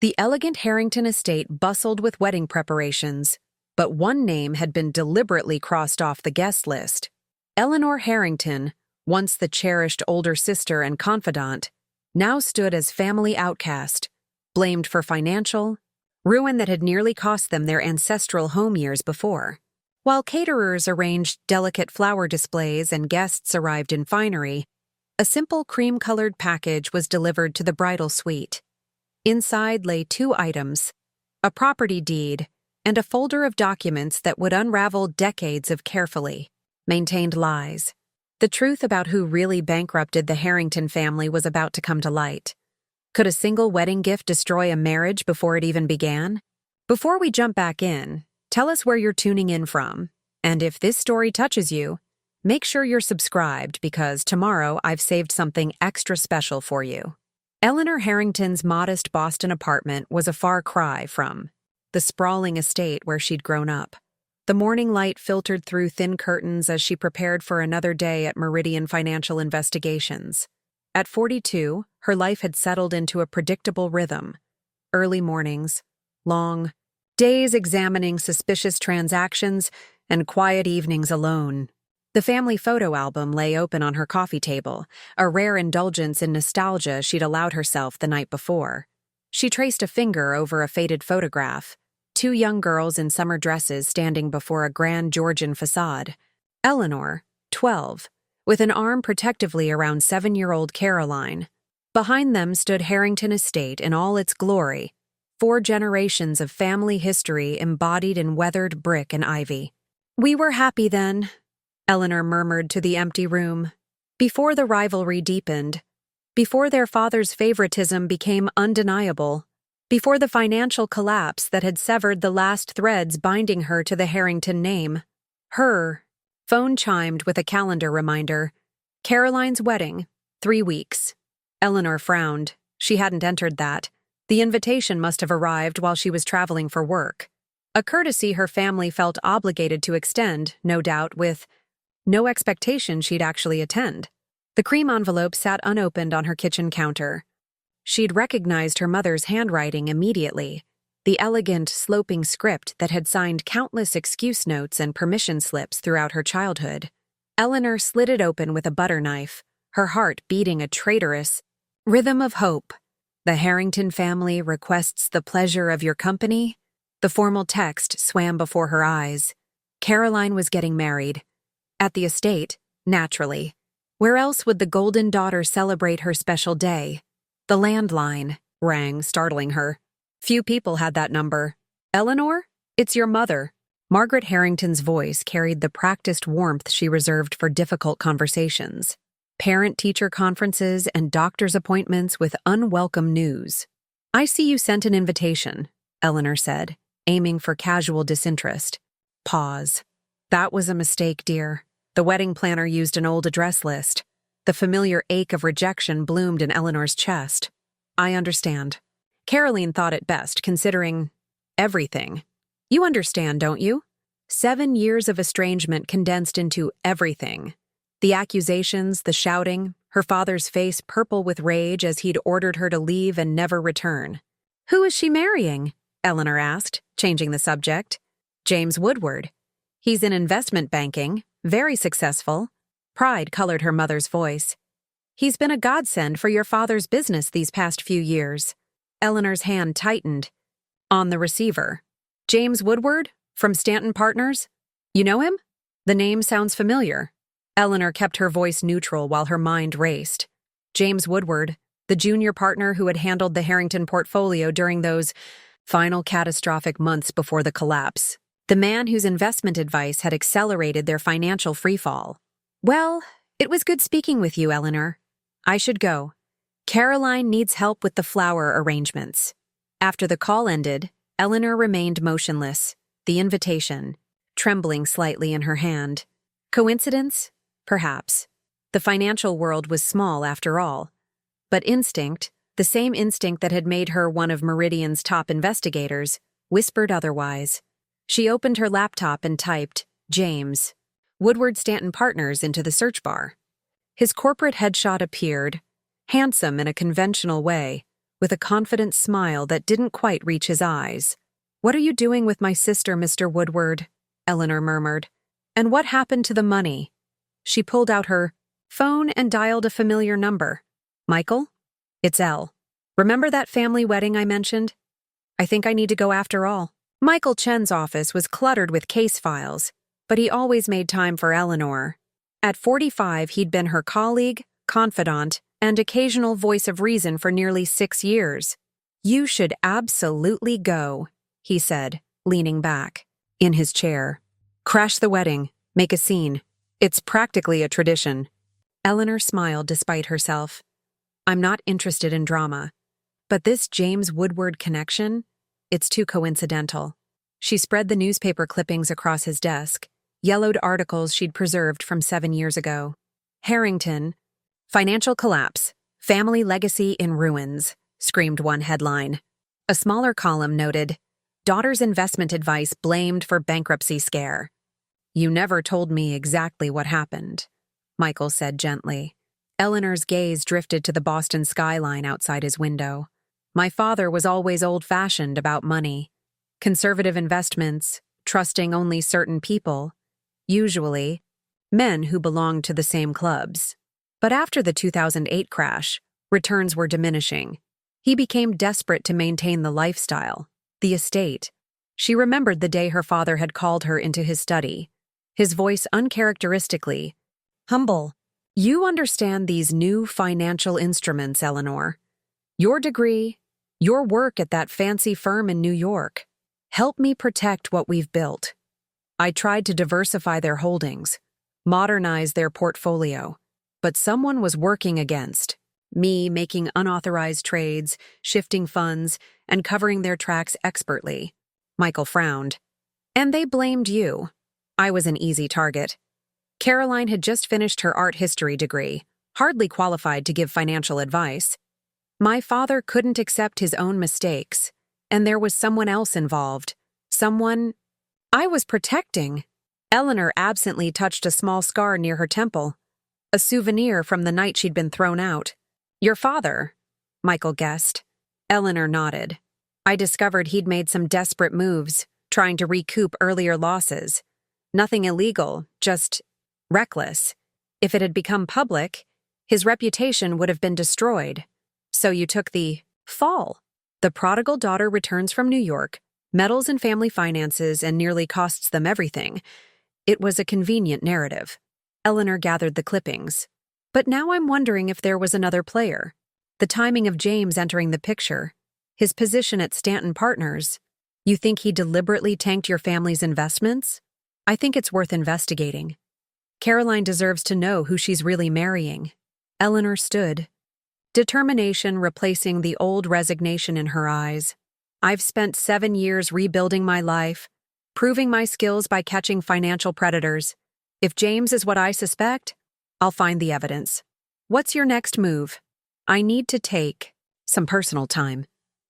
The elegant Harrington estate bustled with wedding preparations, but one name had been deliberately crossed off the guest list. Eleanor Harrington, once the cherished older sister and confidant, now stood as family outcast, blamed for financial ruin that had nearly cost them their ancestral home years before. While caterers arranged delicate flower displays and guests arrived in finery, a simple cream-colored package was delivered to the bridal suite. Inside lay 2 items, a property deed and a folder of documents that would unravel decades of carefully maintained lies. The truth about who really bankrupted the Harrington family was about to come to light. Could a single wedding gift destroy a marriage before it even began? Before we jump back in, tell us where you're tuning in from, and if this story touches you, make sure you're subscribed because tomorrow I've saved something extra special for you. Eleanor Harrington's modest Boston apartment was a far cry from the sprawling estate where she'd grown up. The morning light filtered through thin curtains as she prepared for another day at Meridian Financial Investigations. At 42, her life had settled into a predictable rhythm. Early mornings, long days examining suspicious transactions, and quiet evenings alone. The family photo album lay open on her coffee table, a rare indulgence in nostalgia she'd allowed herself the night before. She traced a finger over a faded photograph, 2 young girls in summer dresses standing before a grand Georgian facade. Eleanor, 12, with an arm protectively around 7-year-old Caroline. Behind them stood Harrington Estate in all its glory, 4 generations of family history embodied in weathered brick and ivy. "We were happy then," Eleanor murmured to the empty room. "Before the rivalry deepened, before their father's favoritism became undeniable, before the financial collapse that had severed the last threads binding her to the Harrington name. Her phone chimed with a calendar reminder. Caroline's wedding, 3 weeks. Eleanor frowned. She hadn't entered that. The invitation must have arrived while she was traveling for work. A courtesy her family felt obligated to extend, no doubt, with no expectation she'd actually attend. The cream envelope sat unopened on her kitchen counter. She'd recognized her mother's handwriting immediately, the elegant, sloping script that had signed countless excuse notes and permission slips throughout her childhood. Eleanor slid it open with a butter knife, her heart beating a traitorous rhythm of hope. "The Harrington family requests the pleasure of your company." The formal text swam before her eyes. Caroline was getting married. At the estate, naturally. Where else would the golden daughter celebrate her special day? The landline rang, startling her. Few people had that number. "Eleanor? It's your mother." Margaret Harrington's voice carried the practiced warmth she reserved for difficult conversations. Parent-teacher conferences and doctor's appointments with unwelcome news. "I see you sent an invitation," Eleanor said, aiming for casual disinterest. Pause. "That was a mistake, dear. The wedding planner used an old address list." The familiar ache of rejection bloomed in Eleanor's chest. "I understand. Caroline thought it best, considering everything. You understand, don't you? 7 years of estrangement condensed into everything. The accusations, the shouting, her father's face purple with rage as he'd ordered her to leave and never return." "Who is she marrying?" Eleanor asked, changing the subject. "James Woodward. He's in investment banking, very successful." Pride colored her mother's voice. "He's been a godsend for your father's business these past few years." Eleanor's hand tightened. On the receiver. "James Woodward? From Stanton Partners? You know him? The name sounds familiar." Eleanor kept her voice neutral while her mind raced. James Woodward, the junior partner who had handled the Harrington portfolio during those final catastrophic months before the collapse. The man whose investment advice had accelerated their financial freefall. "Well, it was good speaking with you, Eleanor. I should go. Caroline needs help with the flower arrangements." After the call ended, Eleanor remained motionless, the invitation trembling slightly in her hand. Coincidence? Perhaps. The financial world was small after all. But instinct, the same instinct that had made her one of Meridian's top investigators, whispered otherwise. She opened her laptop and typed, "James Woodward Stanton Partners," into the search bar. His corporate headshot appeared, handsome in a conventional way, with a confident smile that didn't quite reach his eyes. "What are you doing with my sister, Mr. Woodward?" Eleanor murmured. "And what happened to the money?" She pulled out her phone and dialed a familiar number. "Michael? It's Elle. Remember that family wedding I mentioned? I think I need to go after all." Michael Chen's office was cluttered with case files, but he always made time for Eleanor. At 45, he'd been her colleague, confidant, and occasional voice of reason for nearly 6 years. "You should absolutely go," he said, leaning back in his chair. "Crash the wedding, make a scene. It's practically a tradition." Eleanor smiled despite herself. "I'm not interested in drama. But this James Woodward connection, it's too coincidental." She spread the newspaper clippings across his desk, yellowed articles she'd preserved from 7 years ago. "Harrington, financial collapse, family legacy in ruins," screamed one headline. A smaller column noted, "Daughter's investment advice blamed for bankruptcy scare." "You never told me exactly what happened," Michael said gently. Eleanor's gaze drifted to the Boston skyline outside his window. "My father was always old-fashioned about money. Conservative investments, trusting only certain people, usually men who belonged to the same clubs. But after the 2008 crash, returns were diminishing. He became desperate to maintain the lifestyle, the estate." She remembered the day her father had called her into his study, his voice uncharacteristically humble. "You understand these new financial instruments, Eleanor. Your degree, your work at that fancy firm in New York. Help me protect what we've built." I tried to diversify their holdings, modernize their portfolio, but someone was working against me, making unauthorized trades, shifting funds, and covering their tracks expertly. Michael frowned. "And they blamed you." I was an easy target. Caroline had just finished her art history degree, hardly qualified to give financial advice. My father couldn't accept his own mistakes, and there was someone else involved. Someone I was protecting. Eleanor absently touched a small scar near her temple, a souvenir from the night she'd been thrown out. "Your father," Michael guessed. Eleanor nodded. "I discovered he'd made some desperate moves, trying to recoup earlier losses. Nothing illegal, just reckless. If it had become public, his reputation would have been destroyed. So you took the fall. The prodigal daughter returns from New York, meddles in family finances, and nearly costs them everything. It was a convenient narrative." Eleanor gathered the clippings. "But now I'm wondering if there was another player. The timing of James entering the picture, his position at Stanton Partners. You think he deliberately tanked your family's investments? I think it's worth investigating. Caroline deserves to know who she's really marrying." Eleanor stood, determination replacing the old resignation in her eyes. "I've spent 7 years rebuilding my life, proving my skills by catching financial predators. If James is what I suspect, I'll find the evidence. What's your next move?" "I need to take some personal time."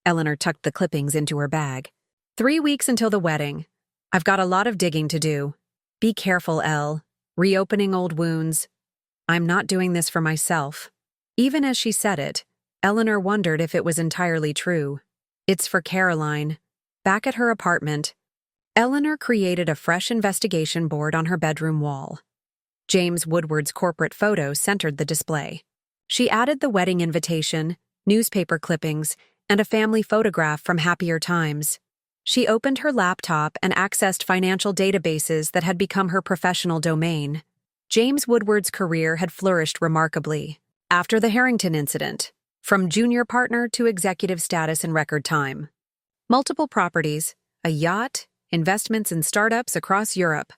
Eleanor tucked the clippings into her bag. 3 weeks until the wedding. I've got a lot of digging to do. Be careful, Elle. Reopening old wounds. I'm not doing this for myself." Even as she said it, Eleanor wondered if it was entirely true. "It's for Caroline." Back at her apartment, Eleanor created a fresh investigation board on her bedroom wall. James Woodward's corporate photo centered the display. She added the wedding invitation, newspaper clippings, and a family photograph from happier times. She opened her laptop and accessed financial databases that had become her professional domain. James Woodward's career had flourished remarkably after the Harrington incident, from junior partner to executive status in record time. Multiple properties, a yacht, investments in startups across Europe,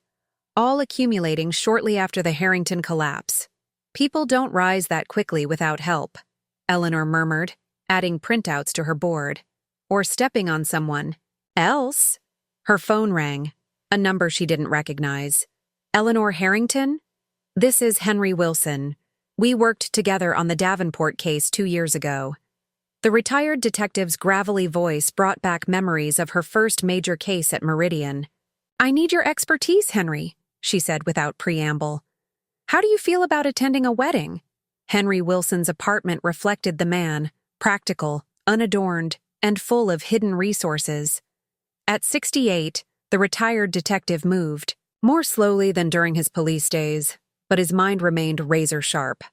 all accumulating shortly after the Harrington collapse. "People don't rise that quickly without help," Eleanor murmured, adding printouts to her board. "Or stepping on someone else." Her phone rang, a number she didn't recognize. "Eleanor Harrington? This is Henry Wilson. We worked together on the Davenport case 2 years ago." The retired detective's gravelly voice brought back memories of her first major case at Meridian. "I need your expertise, Henry," she said without preamble. "How do you feel about attending a wedding?" Henry Wilson's apartment reflected the man, practical, unadorned, and full of hidden resources. At 68, the retired detective moved, more slowly than during his police days, but his mind remained razor-sharp.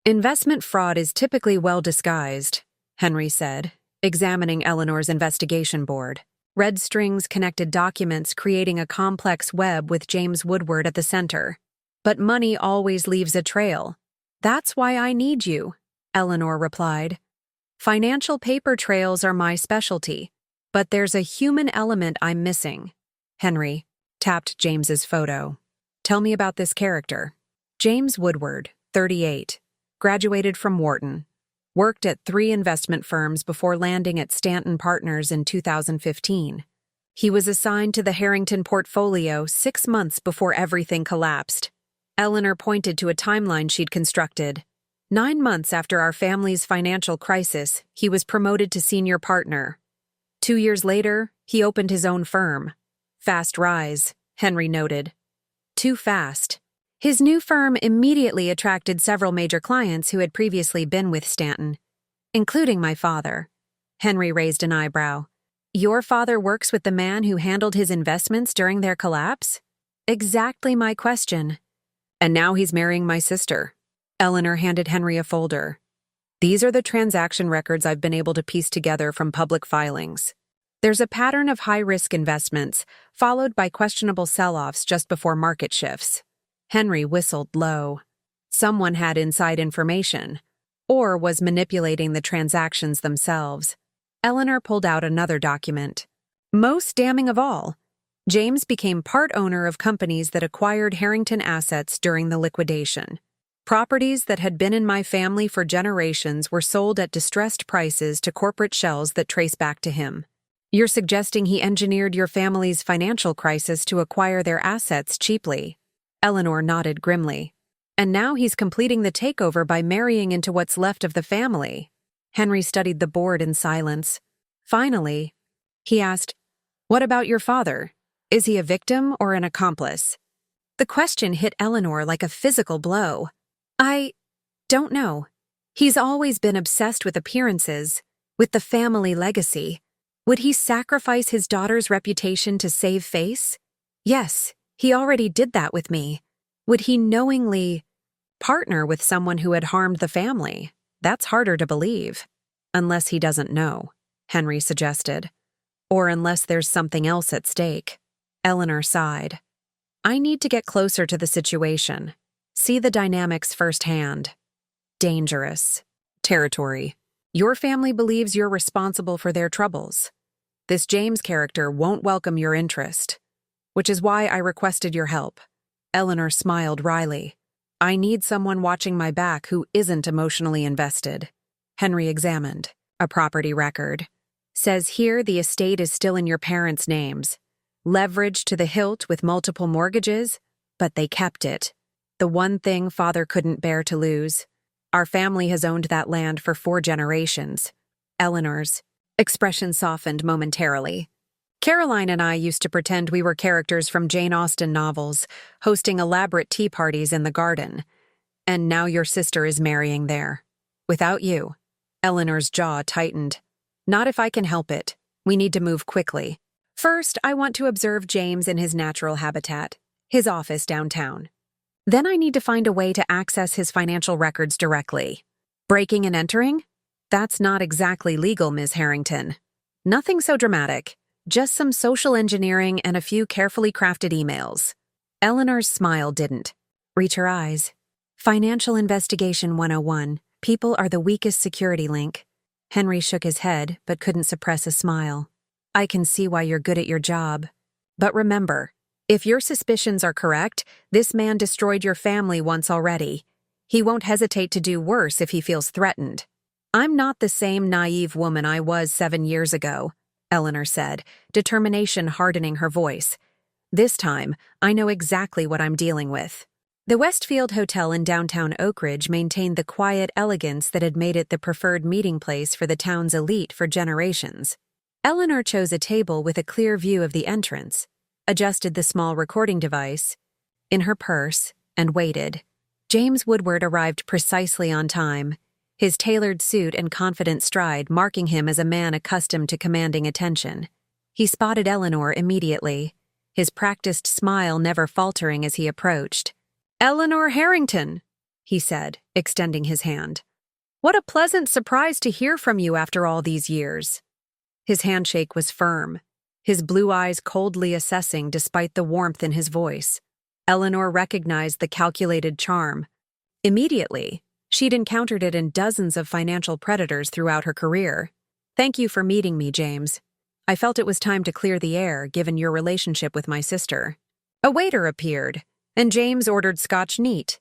Investment fraud is typically well disguised, Henry said, examining Eleanor's investigation board. Red strings connected documents, creating a complex web with James Woodward at the center. But money always leaves a trail. That's why I need you, Eleanor replied. Financial paper trails are my specialty, but there's a human element I'm missing. Henry tapped James's photo. Tell me about this character. James Woodward, 38, graduated from Wharton, worked at 3 investment firms before landing at Stanton Partners in 2015. He was assigned to the Harrington portfolio 6 months before everything collapsed. Eleanor pointed to a timeline she'd constructed. 9 months after our family's financial crisis, he was promoted to senior partner. 2 years later, he opened his own firm. Fast rise, Henry noted. Too fast. His new firm immediately attracted several major clients who had previously been with Stanton, including my father. Henry raised an eyebrow. Your father works with the man who handled his investments during their collapse? Exactly my question. And now he's marrying my sister. Eleanor handed Henry a folder. These are the transaction records I've been able to piece together from public filings. There's a pattern of high-risk investments, followed by questionable sell-offs just before market shifts. Henry whistled low. Someone had inside information, or was manipulating the transactions themselves. Eleanor pulled out another document. Most damning of all, James became part owner of companies that acquired Harrington assets during the liquidation. Properties that had been in my family for generations were sold at distressed prices to corporate shells that trace back to him. You're suggesting he engineered your family's financial crisis to acquire their assets cheaply? Eleanor nodded grimly. And now he's completing the takeover by marrying into what's left of the family. Henry studied the board in silence. Finally, he asked, What about your father? Is he a victim or an accomplice? The question hit Eleanor like a physical blow. I don't know. He's always been obsessed with appearances, with the family legacy. Would he sacrifice his daughter's reputation to save face? Yes, he already did that with me. Would he knowingly partner with someone who had harmed the family? That's harder to believe. Unless he doesn't know, Henry suggested. Or unless there's something else at stake. Eleanor sighed. I need to get closer to the situation. See the dynamics firsthand. Dangerous. Territory. Your family believes you're responsible for their troubles. This James character won't welcome your interest, which is why I requested your help. Eleanor smiled wryly. I need someone watching my back who isn't emotionally invested. Henry examined a property record. Says here the estate is still in your parents' names. Leveraged to the hilt with multiple mortgages, but they kept it. The one thing father couldn't bear to lose. Our family has owned that land for 4 generations. Eleanor's expression softened momentarily. Caroline and I used to pretend we were characters from Jane Austen novels, hosting elaborate tea parties in the garden. And now your sister is marrying there. Without you. Eleanor's jaw tightened. Not if I can help it. We need to move quickly. First, I want to observe James in his natural habitat, his office downtown. Then I need to find a way to access his financial records directly. Breaking and entering? That's not exactly legal, Ms. Harrington. Nothing so dramatic. Just some social engineering and a few carefully crafted emails. Eleanor's smile didn't reach her eyes. Financial Investigation 101. People are the weakest security link. Henry shook his head, but couldn't suppress a smile. I can see why you're good at your job. But remember, if your suspicions are correct, this man destroyed your family once already. He won't hesitate to do worse if he feels threatened. I'm not the same naive woman I was 7 years ago, Eleanor said, determination hardening her voice. This time, I know exactly what I'm dealing with. The Westfield Hotel in downtown Oak Ridge maintained the quiet elegance that had made it the preferred meeting place for the town's elite for generations. Eleanor chose a table with a clear view of the entrance, adjusted the small recording device in her purse, and waited. James Woodward arrived precisely on time, his tailored suit and confident stride marking him as a man accustomed to commanding attention. He spotted Eleanor immediately, his practiced smile never faltering as he approached. "Eleanor Harrington," he said, extending his hand. "What a pleasant surprise to hear from you after all these years." His handshake was firm, his blue eyes coldly assessing despite the warmth in his voice. Eleanor recognized the calculated charm. Immediately, she'd encountered it in dozens of financial predators throughout her career. "Thank you for meeting me, James. I felt it was time to clear the air, given your relationship with my sister." A waiter appeared, and James ordered Scotch neat.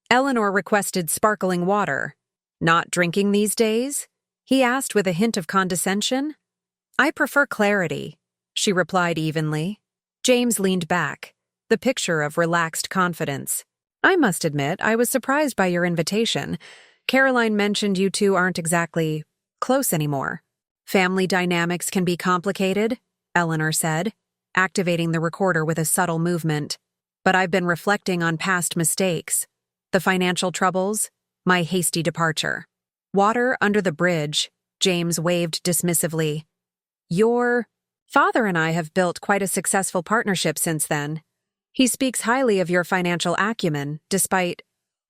Eleanor requested sparkling water. "Not drinking these days?" he asked with a hint of condescension. "I prefer clarity," she replied evenly. James leaned back, the picture of relaxed confidence. "I must admit, I was surprised by your invitation. Caroline mentioned you two aren't exactly close anymore." "Family dynamics can be complicated," Eleanor said, activating the recorder with a subtle movement. "But I've been reflecting on past mistakes. The financial troubles, my hasty departure." "Water under the bridge," James waved dismissively. "Your father and I have built quite a successful partnership since then. He speaks highly of your financial acumen, despite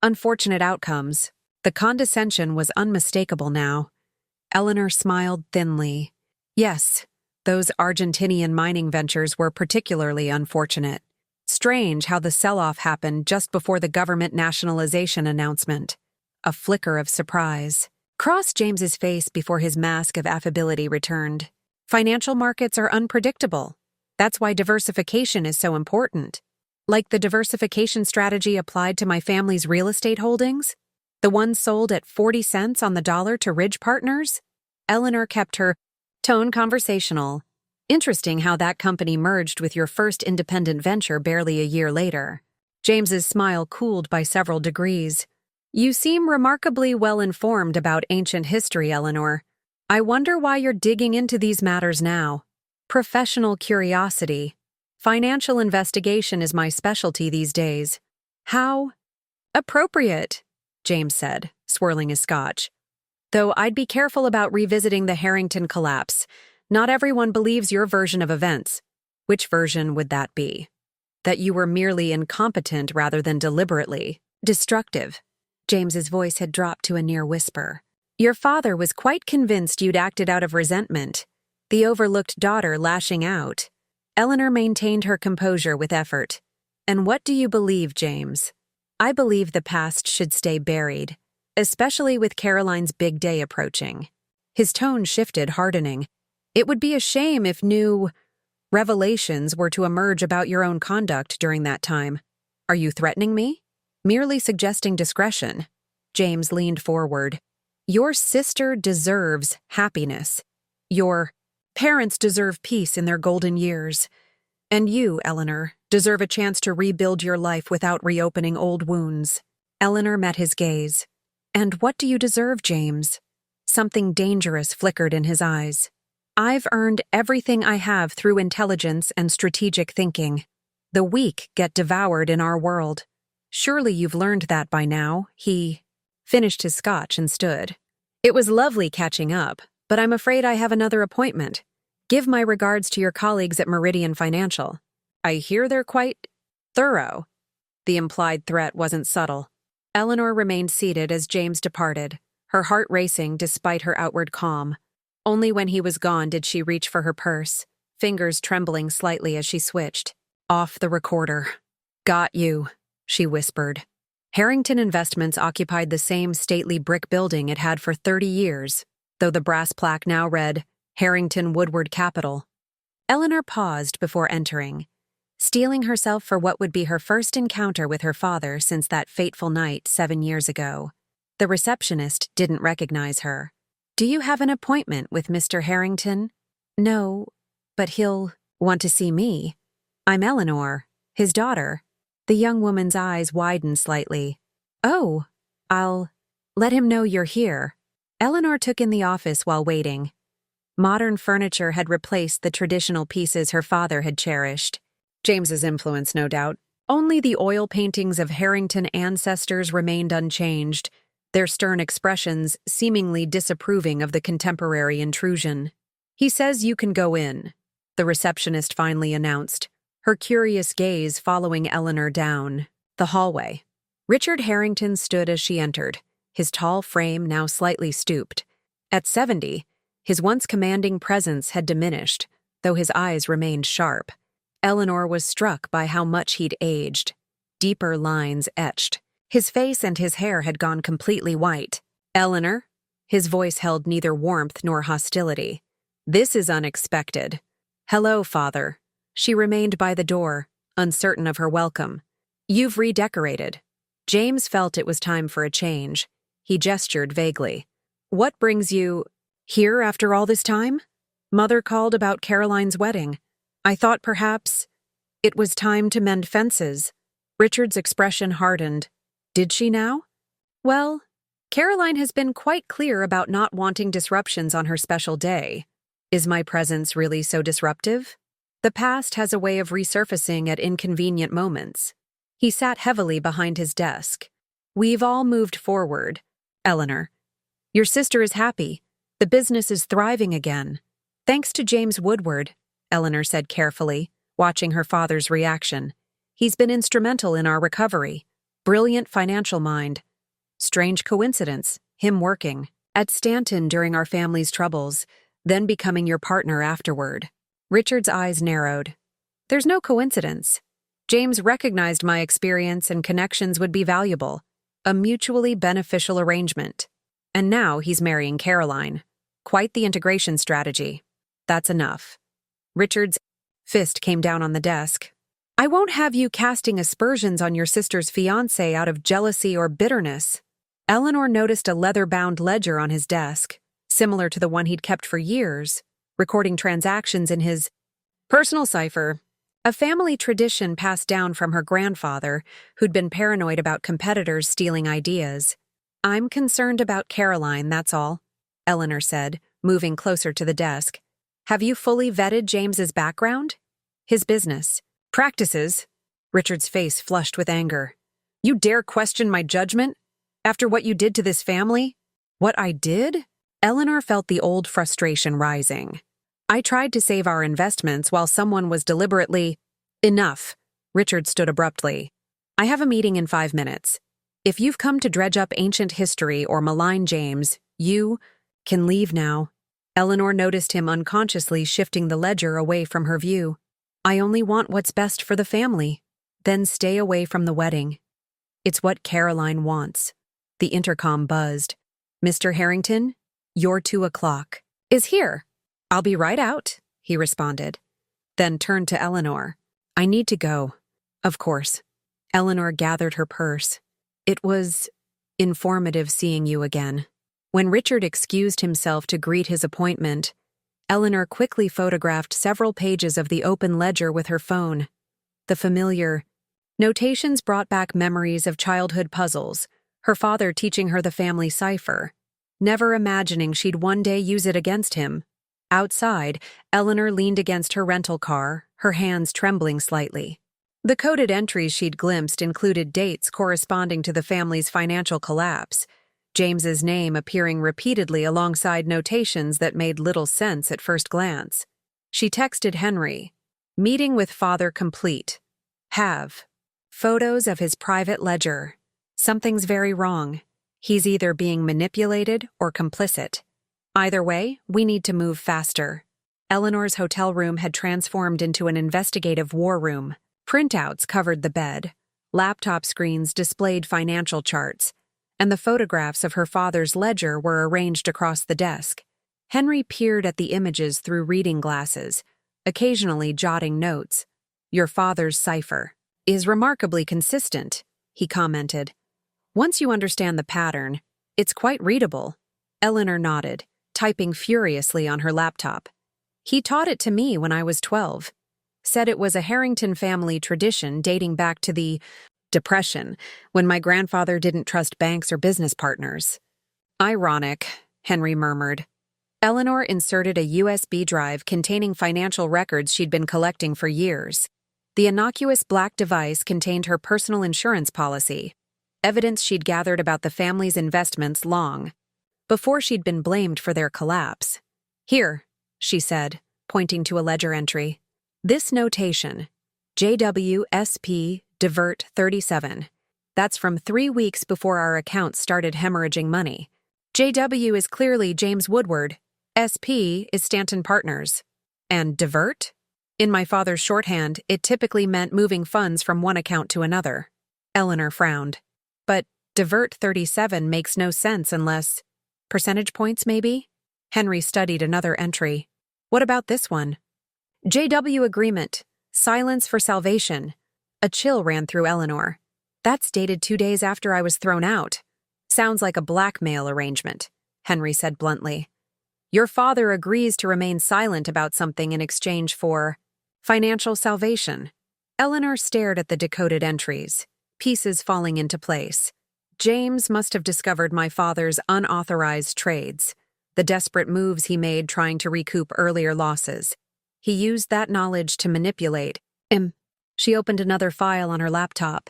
unfortunate outcomes." The condescension was unmistakable now. Eleanor smiled thinly. "Yes, those Argentinian mining ventures were particularly unfortunate. Strange how the sell-off happened just before the government nationalization announcement." A flicker of surprise crossed James's face before his mask of affability returned. "Financial markets are unpredictable. That's why diversification is so important. Like the diversification strategy applied to my family's real estate holdings? The ones sold at 40 cents on the dollar to Ridge Partners?" Eleanor kept her tone conversational. "Interesting how that company merged with your first independent venture barely a year later." James's smile cooled by several degrees. "You seem remarkably well-informed about ancient history, Eleanor. I wonder why you're digging into these matters now." "Professional curiosity. Financial investigation is my specialty these days." "How appropriate," James said, swirling his scotch. "Though I'd be careful about revisiting the Harrington collapse. Not everyone believes your version of events." "Which version would that be?" "That you were merely incompetent rather than deliberately destructive." James's voice had dropped to a near whisper. "Your father was quite convinced you'd acted out of resentment, the overlooked daughter lashing out." Eleanor maintained her composure with effort. "And what do you believe, James?" "I believe the past should stay buried, especially with Caroline's big day approaching." His tone shifted, hardening. "It would be a shame if new revelations were to emerge about your own conduct during that time." "Are you threatening me?" "Merely suggesting discretion." James leaned forward. "Your sister deserves happiness. Your parents deserve peace in their golden years. And you, Eleanor, deserve a chance to rebuild your life without reopening old wounds." Eleanor met his gaze. "And what do you deserve, James?" Something dangerous flickered in his eyes. "I've earned everything I have through intelligence and strategic thinking. The weak get devoured in our world. Surely you've learned that by now." He finished his scotch and stood. "It was lovely catching up, but I'm afraid I have another appointment. Give my regards to your colleagues at Meridian Financial. I hear they're quite thorough." The implied threat wasn't subtle. Eleanor remained seated as James departed, her heart racing despite her outward calm. Only when he was gone did she reach for her purse, fingers trembling slightly as she switched. "Off the recorder." "Got you," she whispered. Harrington Investments occupied the same stately brick building it had for 30 years, though the brass plaque now read, Harrington Woodward Capital. Eleanor paused before entering, steeling herself for what would be her first encounter with her father since that fateful night 7 years ago. The receptionist didn't recognize her. "Do you have an appointment with Mr. Harrington?" "No, but he'll want to see me. I'm Eleanor, his daughter." The young woman's eyes widened slightly. "Oh, I'll let him know you're here." Eleanor took in the office while waiting. Modern furniture had replaced the traditional pieces her father had cherished. James's influence, no doubt. Only the oil paintings of Harrington ancestors remained unchanged, their stern expressions seemingly disapproving of the contemporary intrusion. "He says you can go in," the receptionist finally announced, her curious gaze following Eleanor down the hallway. Richard Harrington stood as she entered, his tall frame now slightly stooped. At 70, his once commanding presence had diminished, though his eyes remained sharp. Eleanor was struck by how much he'd aged. Deeper lines etched. His face and his hair had gone completely white. "Eleanor?" His voice held neither warmth nor hostility. "This is unexpected." "Hello, Father." She remained by the door, uncertain of her welcome. "You've redecorated." James felt it was time for a change. He gestured vaguely. "What brings you here after all this time?" "Mother called about Caroline's wedding. I thought perhaps it was time to mend fences." Richard's expression hardened. "Did she now?" "Well, Caroline has been quite clear about not wanting disruptions on her special day." "Is my presence really so disruptive?" "The past has a way of resurfacing at inconvenient moments." He sat heavily behind his desk. "We've all moved forward. Eleanor, your sister is happy. The business is thriving again. Thanks to James Woodward," Eleanor said carefully, watching her father's reaction. "He's been instrumental in our recovery. Brilliant financial mind. Strange coincidence, him working at Stanton during our family's troubles, then becoming your partner afterward." Richard's eyes narrowed. "There's no coincidence. James recognized my experience and connections would be valuable. A mutually beneficial arrangement. And now he's marrying Caroline. Quite the integration strategy. That's enough." Richard's fist came down on the desk. "I won't have you casting aspersions on your sister's fiancé out of jealousy or bitterness." Eleanor noticed a leather-bound ledger on his desk, similar to the one he'd kept for years, recording transactions in his personal cipher, a family tradition passed down from her grandfather, who'd been paranoid about competitors stealing ideas. "I'm concerned about Caroline, that's all," Eleanor said, moving closer to the desk. "Have you fully vetted James's background? His business? Practices?" Richard's face flushed with anger. "You dare question my judgment? After what you did to this family?" "What I did?" Eleanor felt the old frustration rising. "I tried to save our investments while someone was deliberately—" "Enough," Richard stood abruptly. "I have a meeting in 5 minutes. If you've come to dredge up ancient history or malign James, you can leave now." Eleanor noticed him unconsciously shifting the ledger away from her view. "I only want what's best for the family." "Then stay away from the wedding. It's what Caroline wants." The intercom buzzed. "Mr. Harrington, your 2:00 is here." "I'll be right out," he responded. Then turned to Eleanor. "I need to go." "Of course." Eleanor gathered her purse. "It was informative seeing you again." When Richard excused himself to greet his appointment, Eleanor quickly photographed several pages of the open ledger with her phone. The familiar notations brought back memories of childhood puzzles, her father teaching her the family cipher, never imagining she'd one day use it against him. Outside, Eleanor leaned against her rental car, her hands trembling slightly. The coded entries she'd glimpsed included dates corresponding to the family's financial collapse, James's name appearing repeatedly alongside notations that made little sense at first glance. She texted Henry, "Meeting with father complete. Have photos of his private ledger. Something's very wrong. He's either being manipulated or complicit. Either way, we need to move faster." Eleanor's hotel room had transformed into an investigative war room. Printouts covered the bed. Laptop screens displayed financial charts, and the photographs of her father's ledger were arranged across the desk. Henry peered at the images through reading glasses, occasionally jotting notes. "Your father's cipher is remarkably consistent," he commented. "Once you understand the pattern, it's quite readable." Eleanor nodded, typing furiously on her laptop. "He taught it to me when I was 12. Said it was a Harrington family tradition dating back to the Depression, when my grandfather didn't trust banks or business partners." "Ironic," Henry murmured. Eleanor inserted a USB drive containing financial records she'd been collecting for years. The innocuous black device contained her personal insurance policy. evidence she'd gathered about the family's investments long before she'd been blamed for their collapse. "Here," she said, pointing to a ledger entry. "This notation, JWSP Divert 37. That's from 3 weeks before our accounts started hemorrhaging money. JW is clearly James Woodward. SP is Stanton Partners. And divert? In my father's shorthand, it typically meant moving funds from one account to another." Eleanor frowned. "But divert 37 makes no sense unless... percentage points, maybe?" Henry studied another entry. "What about this one? JW Agreement. Silence for Salvation." A chill ran through Eleanor. "That's dated 2 days after I was thrown out." "Sounds like a blackmail arrangement," Henry said bluntly. "Your father agrees to remain silent about something in exchange for financial salvation." Eleanor stared at the decoded entries, pieces falling into place. James must have discovered my father's unauthorized trades, the desperate moves he made trying to recoup earlier losses. He used that knowledge to manipulate him. She opened another file on her laptop.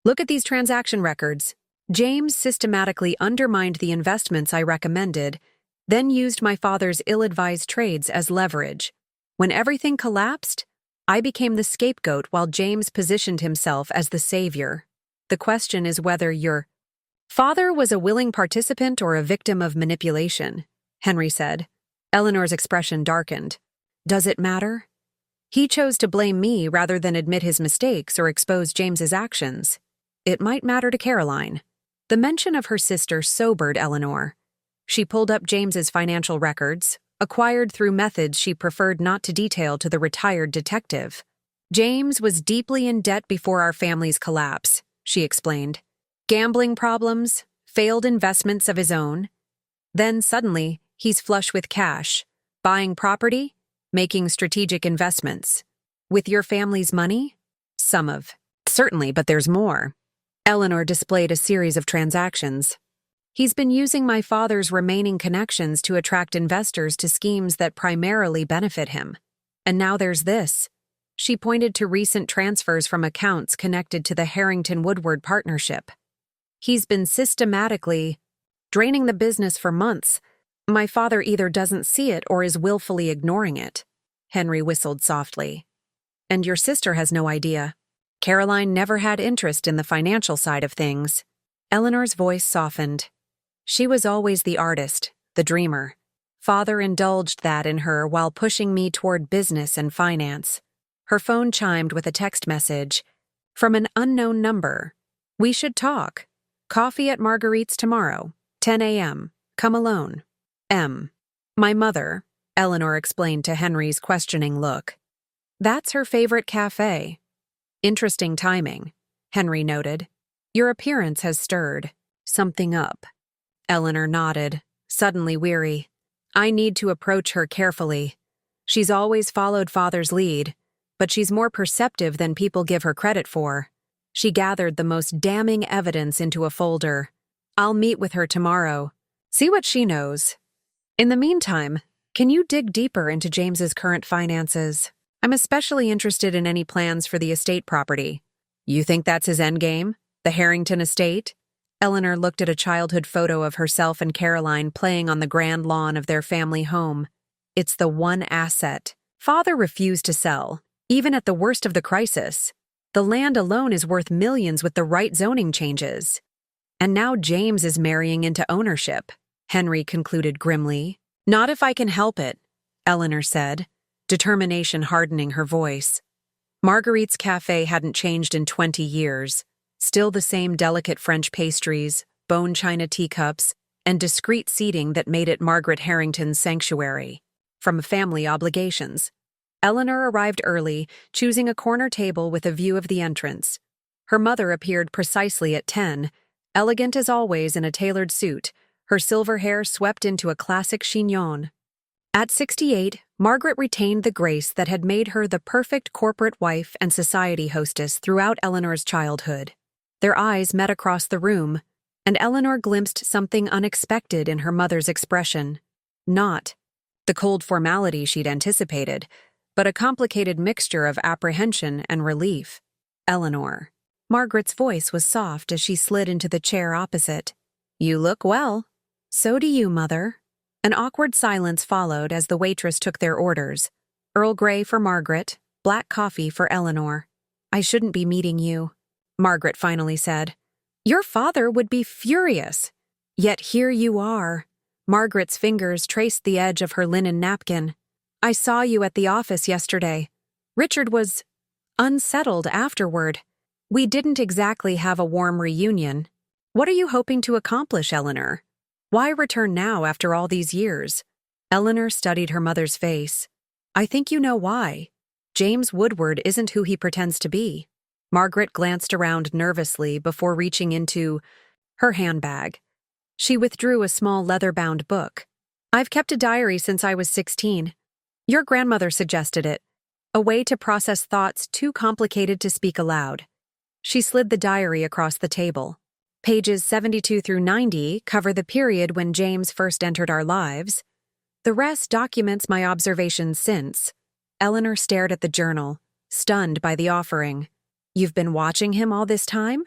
"Look at these transaction records. James systematically undermined the investments I recommended, then used my father's ill-advised trades as leverage. When everything collapsed, I became the scapegoat while James positioned himself as the savior. The question is whether your father was a willing participant or a victim of manipulation," Henry said. Eleanor's expression darkened. "Does it matter? He chose to blame me rather than admit his mistakes or expose James's actions. It might matter to Caroline." The mention of her sister sobered Eleanor. She pulled up James's financial records, acquired through methods she preferred not to detail to the retired detective. "James was deeply in debt before our family's collapse," she explained. "Gambling problems, failed investments of his own. Then suddenly, he's flush with cash, buying property, making strategic investments. With your family's money?" "Some of. Certainly, but there's more." Eleanor displayed a series of transactions. "He's been using my father's remaining connections to attract investors to schemes that primarily benefit him. And now there's this." She pointed to recent transfers from accounts connected to the Harrington-Woodward partnership. "He's been systematically draining the business for months. My father either doesn't see it or is willfully ignoring it." Henry whistled softly. "And your sister has no idea." "Caroline never had interest in the financial side of things." Eleanor's voice softened. "She was always the artist, the dreamer. Father indulged that in her while pushing me toward business and finance." Her phone chimed with a text message from an unknown number. "We should talk. Coffee at Marguerite's tomorrow, 10 a.m. Come alone. M." "My mother," Eleanor explained to Henry's questioning look. "That's her favorite cafe." "Interesting timing," Henry noted. "Your appearance has stirred something up." Eleanor nodded, suddenly weary. "I need to approach her carefully. She's always followed Father's lead, but she's more perceptive than people give her credit for." She gathered the most damning evidence into a folder. "I'll meet with her tomorrow. See what she knows. In the meantime, can you dig deeper into James's current finances? I'm especially interested in any plans for the estate property." "You think that's his endgame? The Harrington estate?" Eleanor looked at a childhood photo of herself and Caroline playing on the grand lawn of their family home. "It's the one asset. Father refused to sell, even at the worst of the crisis. The land alone is worth millions with the right zoning changes. And now James is marrying into ownership," Henry concluded grimly. "Not if I can help it," Eleanor said, determination hardening her voice. Marguerite's cafe hadn't changed in 20 years. Still the same delicate French pastries, bone china teacups, and discreet seating that made it Margaret Harrington's sanctuary. From family obligations. Eleanor arrived early, choosing a corner table with a view of the entrance. Her mother appeared precisely at 10, elegant as always in a tailored suit, her silver hair swept into a classic chignon. At 68, Margaret retained the grace that had made her the perfect corporate wife and society hostess throughout Eleanor's childhood. Their eyes met across the room, and Eleanor glimpsed something unexpected in her mother's expression. Not the cold formality she'd anticipated, but a complicated mixture of apprehension and relief. "Eleanor." Margaret's voice was soft as she slid into the chair opposite. "You look well." "So do you, Mother." An awkward silence followed as the waitress took their orders. Earl Grey for Margaret, black coffee for Eleanor. "I shouldn't be meeting you," Margaret finally said. "Your father would be furious. Yet here you are." Margaret's fingers traced the edge of her linen napkin. "I saw you at the office yesterday. Richard was unsettled afterward. We didn't exactly have a warm reunion. What are you hoping to accomplish, Eleanor? Why return now after all these years?" Eleanor studied her mother's face. "I think you know why. James Woodward isn't who he pretends to be." Margaret glanced around nervously before reaching into her handbag. She withdrew a small leather-bound book. "I've kept a diary since I was 16. Your grandmother suggested it. A way to process thoughts too complicated to speak aloud." She slid the diary across the table. Pages 72 through 90 cover the period when James first entered our lives. The rest documents my observations since. Eleanor stared at the journal, stunned by the offering. "You've been watching him all this time?"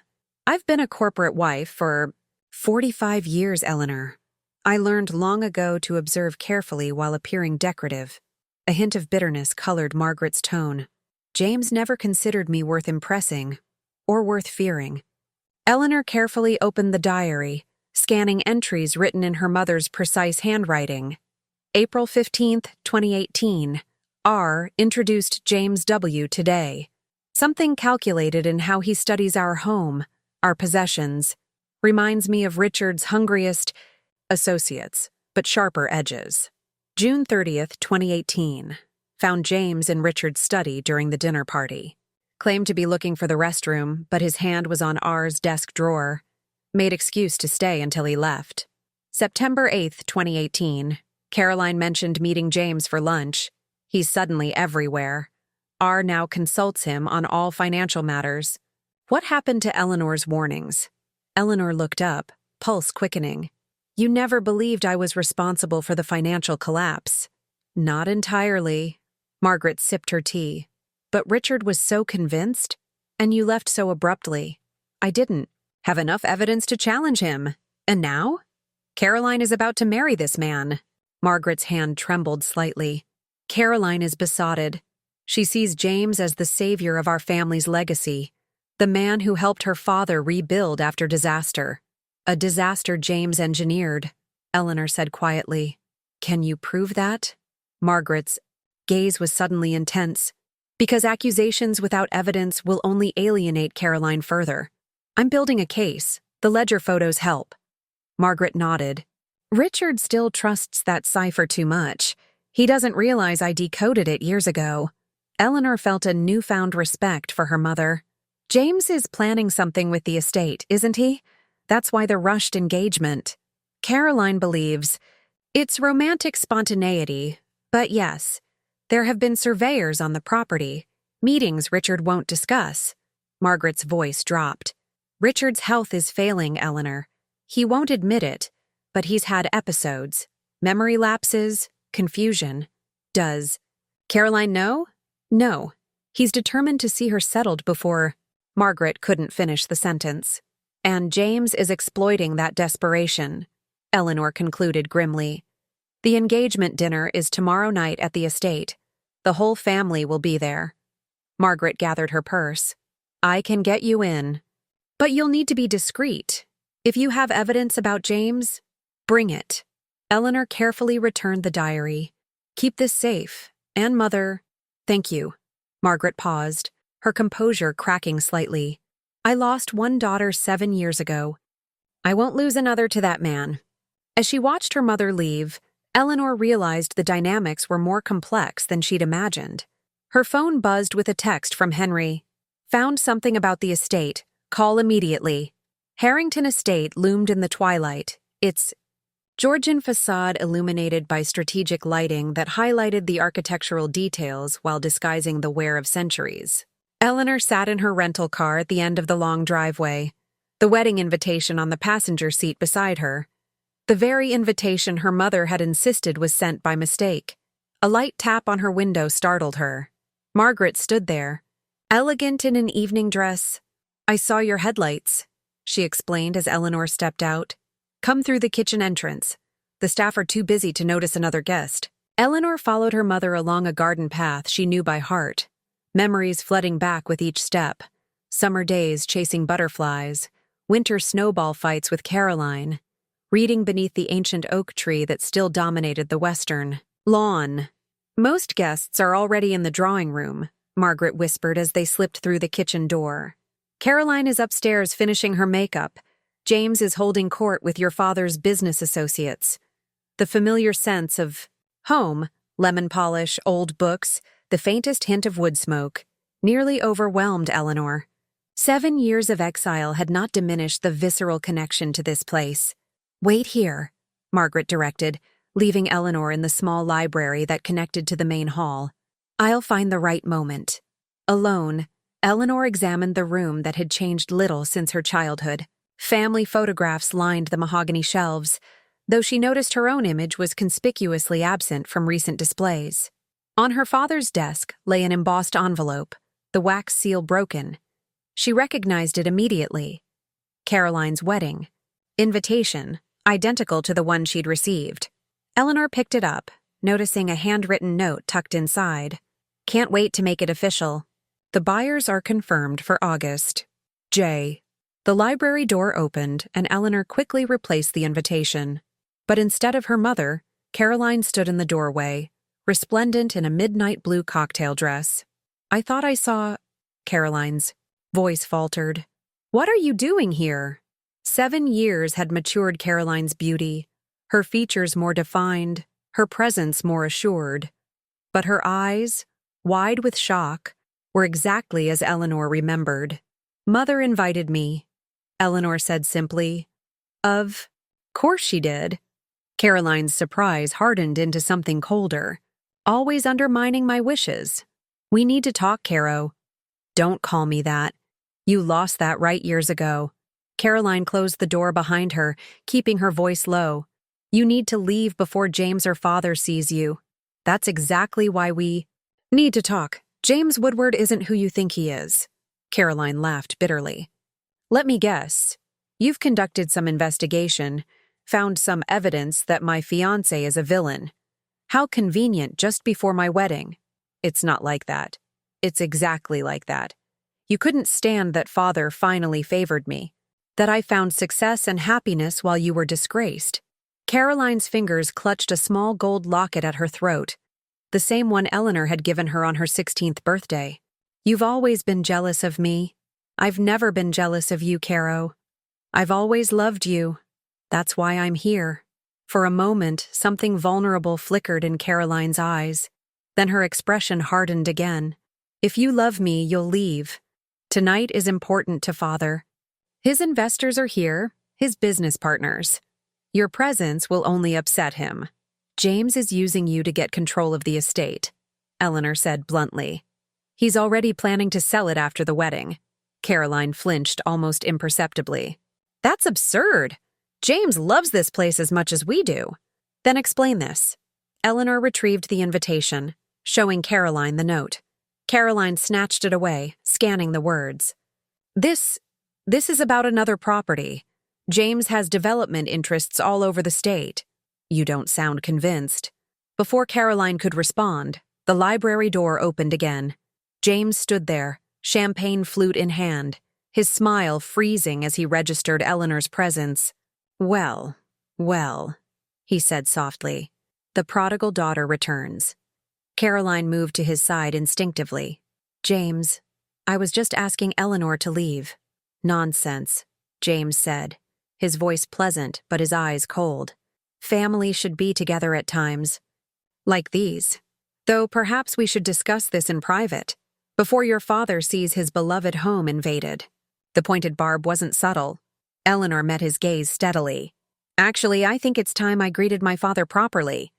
"I've been a corporate wife for 45 years, Eleanor. I learned long ago to observe carefully while appearing decorative." A hint of bitterness colored Margaret's tone. "James never considered me worth impressing, or worth fearing." Eleanor carefully opened the diary, scanning entries written in her mother's precise handwriting. April 15th, 2018. R. introduced James W. today. Something calculated in how he studies our home, our possessions. Reminds me of Richard's hungriest associates, but sharper edges. June 30th, 2018. Found James in Richard's study during the dinner party. Claimed to be looking for the restroom, but his hand was on R's desk drawer. Made excuse to stay until he left. September 8th, 2018. Caroline mentioned meeting James for lunch. He's suddenly everywhere. R now consults him on all financial matters. What happened to Eleanor's warnings? Eleanor looked up, pulse quickening. "You never believed I was responsible for the financial collapse." "Not entirely." Margaret sipped her tea. "But Richard was so convinced, and you left so abruptly." "I didn't have enough evidence to challenge him. And now? Caroline is about to marry this man." Margaret's hand trembled slightly. "Caroline is besotted. She sees James as the savior of our family's legacy, the man who helped her father rebuild after disaster. A disaster James engineered," Eleanor said quietly. "Can you prove that?" Margaret's gaze was suddenly intense. "Because accusations without evidence will only alienate Caroline further. I'm building a case. The ledger photos help." Margaret nodded. "Richard still trusts that cipher too much. He doesn't realize I decoded it years ago." Eleanor felt a newfound respect for her mother. "James is planning something with the estate, isn't he? That's why the rushed engagement." Caroline believes it's romantic spontaneity, but yes, there have been surveyors on the property, meetings Richard won't discuss. Margaret's voice dropped. "Richard's health is failing, Eleanor. He won't admit it, but he's had episodes. Memory lapses, confusion. Does Caroline know?" "No. He's determined to see her settled before—" Margaret couldn't finish the sentence. "And James is exploiting that desperation," Eleanor concluded grimly. "The engagement dinner is tomorrow night at the estate. The whole family will be there." Margaret gathered her purse. "I can get you in. But you'll need to be discreet. If you have evidence about James, bring it." Eleanor carefully returned the diary. "Keep this safe. And Mother—" "Thank you." Margaret paused, her composure cracking slightly. "I lost one daughter 7 years ago. I won't lose another to that man." As she watched her mother leave, Eleanor realized the dynamics were more complex than she'd imagined. Her phone buzzed with a text from Henry. "Found something about the estate. Call immediately." Harrington Estate loomed in the twilight, its Georgian facade illuminated by strategic lighting that highlighted the architectural details while disguising the wear of centuries. Eleanor sat in her rental car at the end of the long driveway, the wedding invitation on the passenger seat beside her. The very invitation her mother had insisted was sent by mistake. A light tap on her window startled her. Margaret stood there, elegant in an evening dress, I saw your headlights, she explained as Eleanor stepped out. Come through the kitchen entrance. The staff are too busy to notice another guest. Eleanor followed her mother along a garden path she knew by heart, memories flooding back with each step. Summer days chasing butterflies, winter snowball fights with Caroline, reading beneath the ancient oak tree that still dominated the western lawn. Most guests are already in the drawing room, Margaret whispered as they slipped through the kitchen door. Caroline is upstairs finishing her makeup. James is holding court with your father's business associates. The familiar sense of home, lemon polish, old books, the faintest hint of wood smoke, nearly overwhelmed Eleanor. 7 years of exile had not diminished the visceral connection to this place. Wait here, Margaret directed, leaving Eleanor in the small library that connected to the main hall. I'll find the right moment. Alone, Eleanor examined the room that had changed little since her childhood. Family photographs lined the mahogany shelves, though she noticed her own image was conspicuously absent from recent displays. On her father's desk lay an embossed envelope, the wax seal broken. She recognized it immediately. Caroline's wedding. Invitation, identical to the one she'd received. Eleanor picked it up, noticing a handwritten note tucked inside. Can't wait to make it official. The buyers are confirmed for August. J. The library door opened, and Eleanor quickly replaced the invitation. But instead of her mother, Caroline stood in the doorway, resplendent in a midnight blue cocktail dress. I thought I saw... Caroline's voice faltered. What are you doing here? 7 years had matured Caroline's beauty, her features more defined, her presence more assured. But her eyes, wide with shock, were exactly as Eleanor remembered. Mother invited me, Eleanor said simply. Of course she did. Caroline's surprise hardened into something colder. Always undermining my wishes. We need to talk, Caro. Don't call me that. You lost that right years ago. Caroline closed the door behind her, keeping her voice low. You need to leave before James or father sees you. That's exactly why we need to talk. James Woodward isn't who you think he is. Caroline laughed bitterly. Let me guess. You've conducted some investigation, found some evidence that my fiancé is a villain. How convenient just before my wedding. It's not like that. It's exactly like that. You couldn't stand that father finally favored me, that I found success and happiness while you were disgraced. Caroline's fingers clutched a small gold locket at her throat, the same one Eleanor had given her on her 16th birthday. You've always been jealous of me. I've never been jealous of you, Caro. I've always loved you. That's why I'm here. For a moment, something vulnerable flickered in Caroline's eyes. Then her expression hardened again. If you love me, you'll leave. Tonight is important to Father. His investors are here, his business partners. Your presence will only upset him. James is using you to get control of the estate, Eleanor said bluntly. He's already planning to sell it after the wedding. Caroline flinched almost imperceptibly. That's absurd. James loves this place as much as we do. Then explain this. Eleanor retrieved the invitation, showing Caroline the note. Caroline snatched it away, scanning the words. This is about another property. James has development interests all over the state. You don't sound convinced. Before Caroline could respond, the library door opened again. James stood there, champagne flute in hand, his smile freezing as he registered Eleanor's presence. Well, he said softly. The prodigal daughter returns. Caroline moved to his side instinctively. James, I was just asking Eleanor to leave. Nonsense, James said, his voice pleasant but his eyes cold. Family should be together at times. Like these. Though perhaps we should discuss this in private, before your father sees his beloved home invaded. The pointed barb wasn't subtle. Eleanor met his gaze steadily. Actually, I think it's time I greeted my father properly.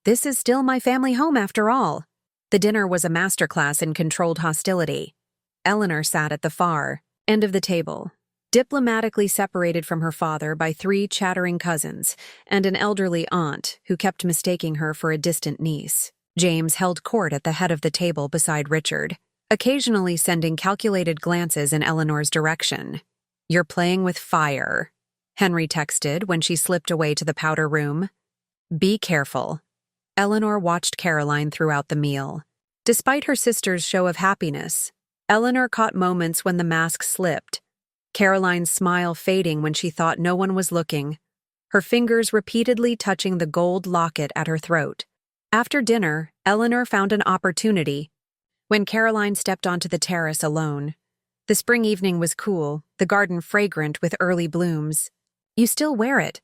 This is still my family home after all. The dinner was a masterclass in controlled hostility. Eleanor sat at the far end of the table, diplomatically separated from her father by 3 chattering cousins and an elderly aunt who kept mistaking her for a distant niece. James held court at the head of the table beside Richard. occasionally sending calculated glances in Eleanor's direction. "You're playing with fire," Henry texted when she slipped away to the powder room. "Be careful." Eleanor watched Caroline throughout the meal. Despite her sister's show of happiness, Eleanor caught moments when the mask slipped, Caroline's smile fading when she thought no one was looking, her fingers repeatedly touching the gold locket at her throat. After dinner, Eleanor found an opportunity when Caroline stepped onto the terrace alone. The spring evening was cool, the garden fragrant with early blooms. "You still wear it,"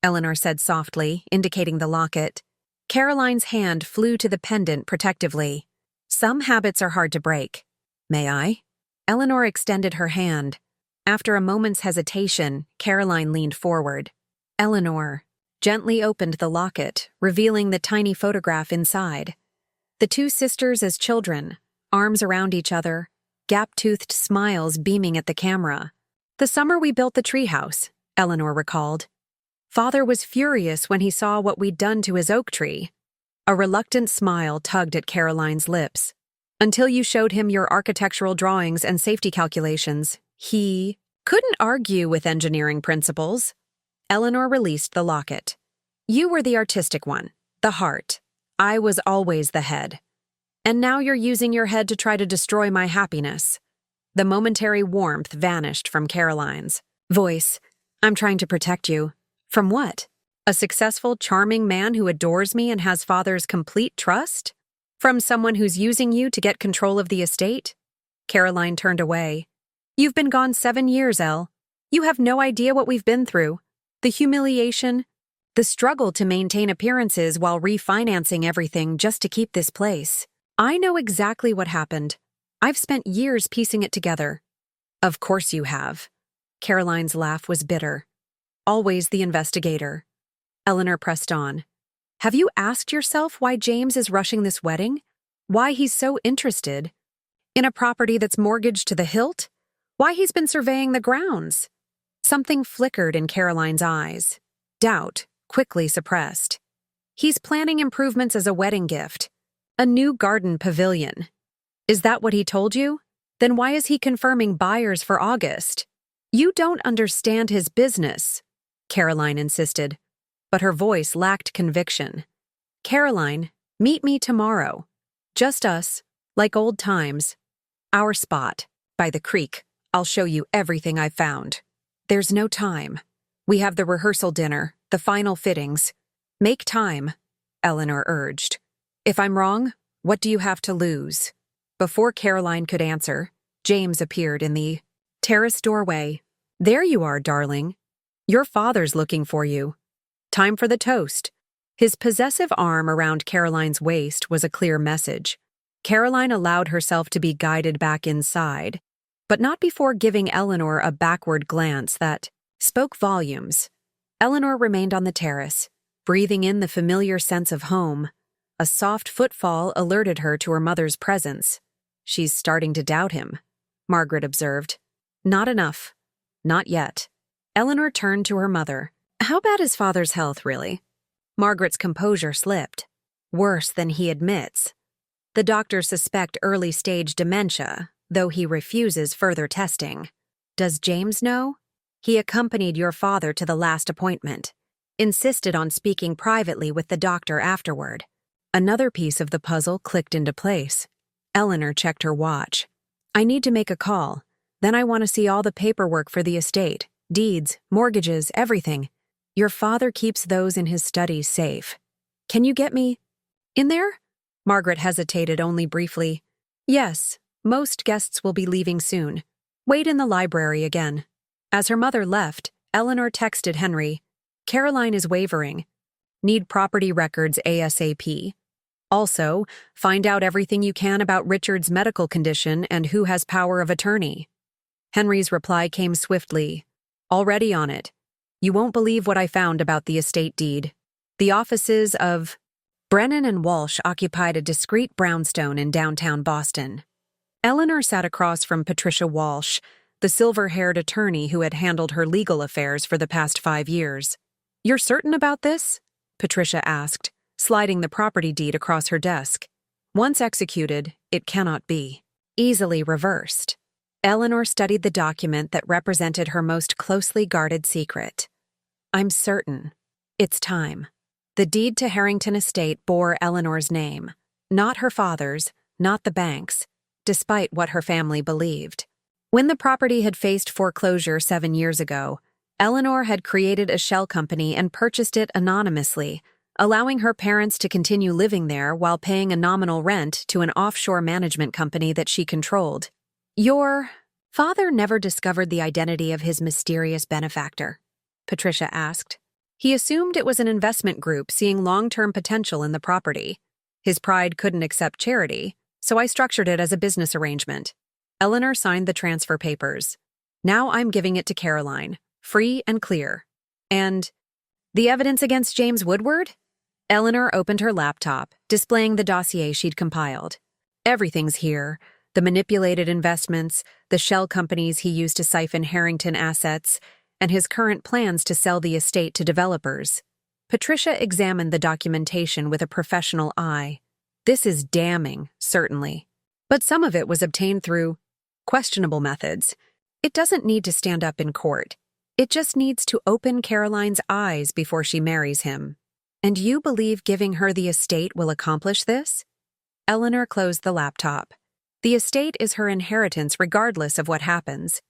Eleanor said softly, indicating the locket. Caroline's hand flew to the pendant protectively. "Some habits are hard to break." "May I?" Eleanor extended her hand. After a moment's hesitation, Caroline leaned forward. Eleanor gently opened the locket, revealing the tiny photograph inside. The two sisters as children, arms around each other, gap-toothed smiles beaming at the camera. "The summer we built the treehouse," Eleanor recalled. "Father was furious when he saw what we'd done to his oak tree." A reluctant smile tugged at Caroline's lips. "Until you showed him your architectural drawings and safety calculations, he couldn't argue with engineering principles." Eleanor released the locket. "You were the artistic one, the heart. I was always the head. And now you're using your head to try to destroy my happiness." The momentary warmth vanished from Caroline's voice. "I'm trying to protect you." "From what? A successful, charming man who adores me and has father's complete trust? From someone who's using you to get control of the estate?" Caroline turned away. "You've been gone 7 years, Elle. You have no idea what we've been through. The humiliation, the struggle to maintain appearances while refinancing everything just to keep this place. I know exactly what happened. I've spent years piecing it together." "Of course you have." Caroline's laugh was bitter. "Always the investigator." Eleanor pressed on. "Have you asked yourself why James is rushing this wedding? Why he's so interested in a property that's mortgaged to the hilt? Why he's been surveying the grounds?" Something flickered in Caroline's eyes. Doubt, quickly suppressed. "He's planning improvements as a wedding gift. A new garden pavilion." "Is that what he told you? Then why is he confirming buyers for August?" "You don't understand his business," Caroline insisted, but her voice lacked conviction. "Caroline, meet me tomorrow. Just us, like old times. Our spot, by the creek. I'll show you everything I've found." "There's no time. We have the rehearsal dinner, the final fittings. Make time," Eleanor urged. "If I'm wrong, what do you have to lose?" Before Caroline could answer, James appeared in the terrace doorway. "There you are, darling. Your father's looking for you. Time for the toast." His possessive arm around Caroline's waist was a clear message. Caroline allowed herself to be guided back inside, but not before giving Eleanor a backward glance that spoke volumes. Eleanor remained on the terrace, breathing in the familiar sense of home. A soft footfall alerted her to her mother's presence. "She's starting to doubt him," Margaret observed. "Not enough. Not yet." Eleanor turned to her mother. "How bad is father's health, really?" Margaret's composure slipped. "Worse than he admits. The doctors suspect early-stage dementia, though he refuses further testing." "Does James know?" "He accompanied your father to the last appointment. Insisted on speaking privately with the doctor afterward." Another piece of the puzzle clicked into place. Eleanor checked her watch. "I need to make a call. Then I want to see all the paperwork for the estate, deeds, mortgages, everything. Your father keeps those in his study safe. Can you get me in there?" Margaret hesitated only briefly. "Yes, most guests will be leaving soon. Wait in the library again." As her mother left, Eleanor texted Henry. "Caroline is wavering. Need property records ASAP. Also, find out everything you can about Richard's medical condition and who has power of attorney." Henry's reply came swiftly. "Already on it. You won't believe what I found about the estate deed. The offices of Brennan and Walsh occupied a discreet brownstone in downtown Boston." Eleanor sat across from Patricia Walsh, the silver-haired attorney who had handled her legal affairs for the past 5 years. "You're certain about this?" Patricia asked, sliding the property deed across her desk. "Once executed, it cannot be." easily reversed. Eleanor studied the document that represented her most closely guarded secret. I'm certain. It's time. The deed to Harrington Estate bore Eleanor's name, not her father's, not the bank's, despite what her family believed. When the property had faced foreclosure 7 years ago, Eleanor had created a shell company and purchased it anonymously, allowing her parents to continue living there while paying a nominal rent to an offshore management company that she controlled. Your father never discovered the identity of his mysterious benefactor? Patricia asked. He assumed it was an investment group seeing long-term potential in the property. His pride couldn't accept charity, so I structured it as a business arrangement. Eleanor signed the transfer papers. Now I'm giving it to Caroline, free and clear. And the evidence against James Woodward? Eleanor opened her laptop, displaying the dossier she'd compiled. Everything's here. The manipulated investments, the shell companies he used to siphon Harrington assets, and his current plans to sell the estate to developers. Patricia examined the documentation with a professional eye. This is damning, certainly. But some of it was obtained through questionable methods. It doesn't need to stand up in court. It just needs to open Caroline's eyes before she marries him. And you believe giving her the estate will accomplish this? Eleanor closed the laptop. The estate is her inheritance regardless of what happens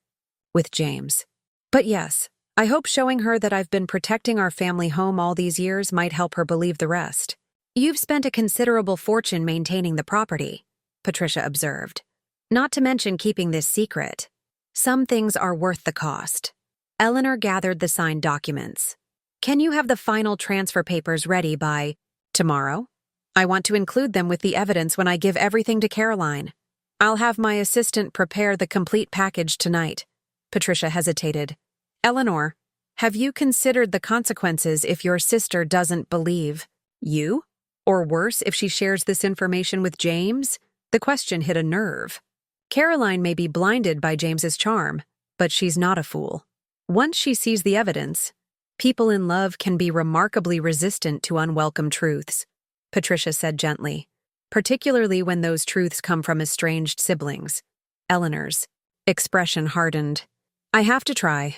with James. But yes, I hope showing her that I've been protecting our family home all these years might help her believe the rest. You've spent a considerable fortune maintaining the property, Patricia observed. Not to mention keeping this secret. Some things are worth the cost. Eleanor gathered the signed documents. Can you have the final transfer papers ready by tomorrow? I want to include them with the evidence when I give everything to Caroline. I'll have my assistant prepare the complete package tonight. Patricia hesitated. Eleanor, have you considered the consequences if your sister doesn't believe you? Or worse, if she shares this information with James? The question hit a nerve. Caroline may be blinded by James's charm, but she's not a fool. Once she sees the evidence, people in love can be remarkably resistant to unwelcome truths, Patricia said gently, particularly when those truths come from estranged siblings. Eleanor's expression hardened. I have to try.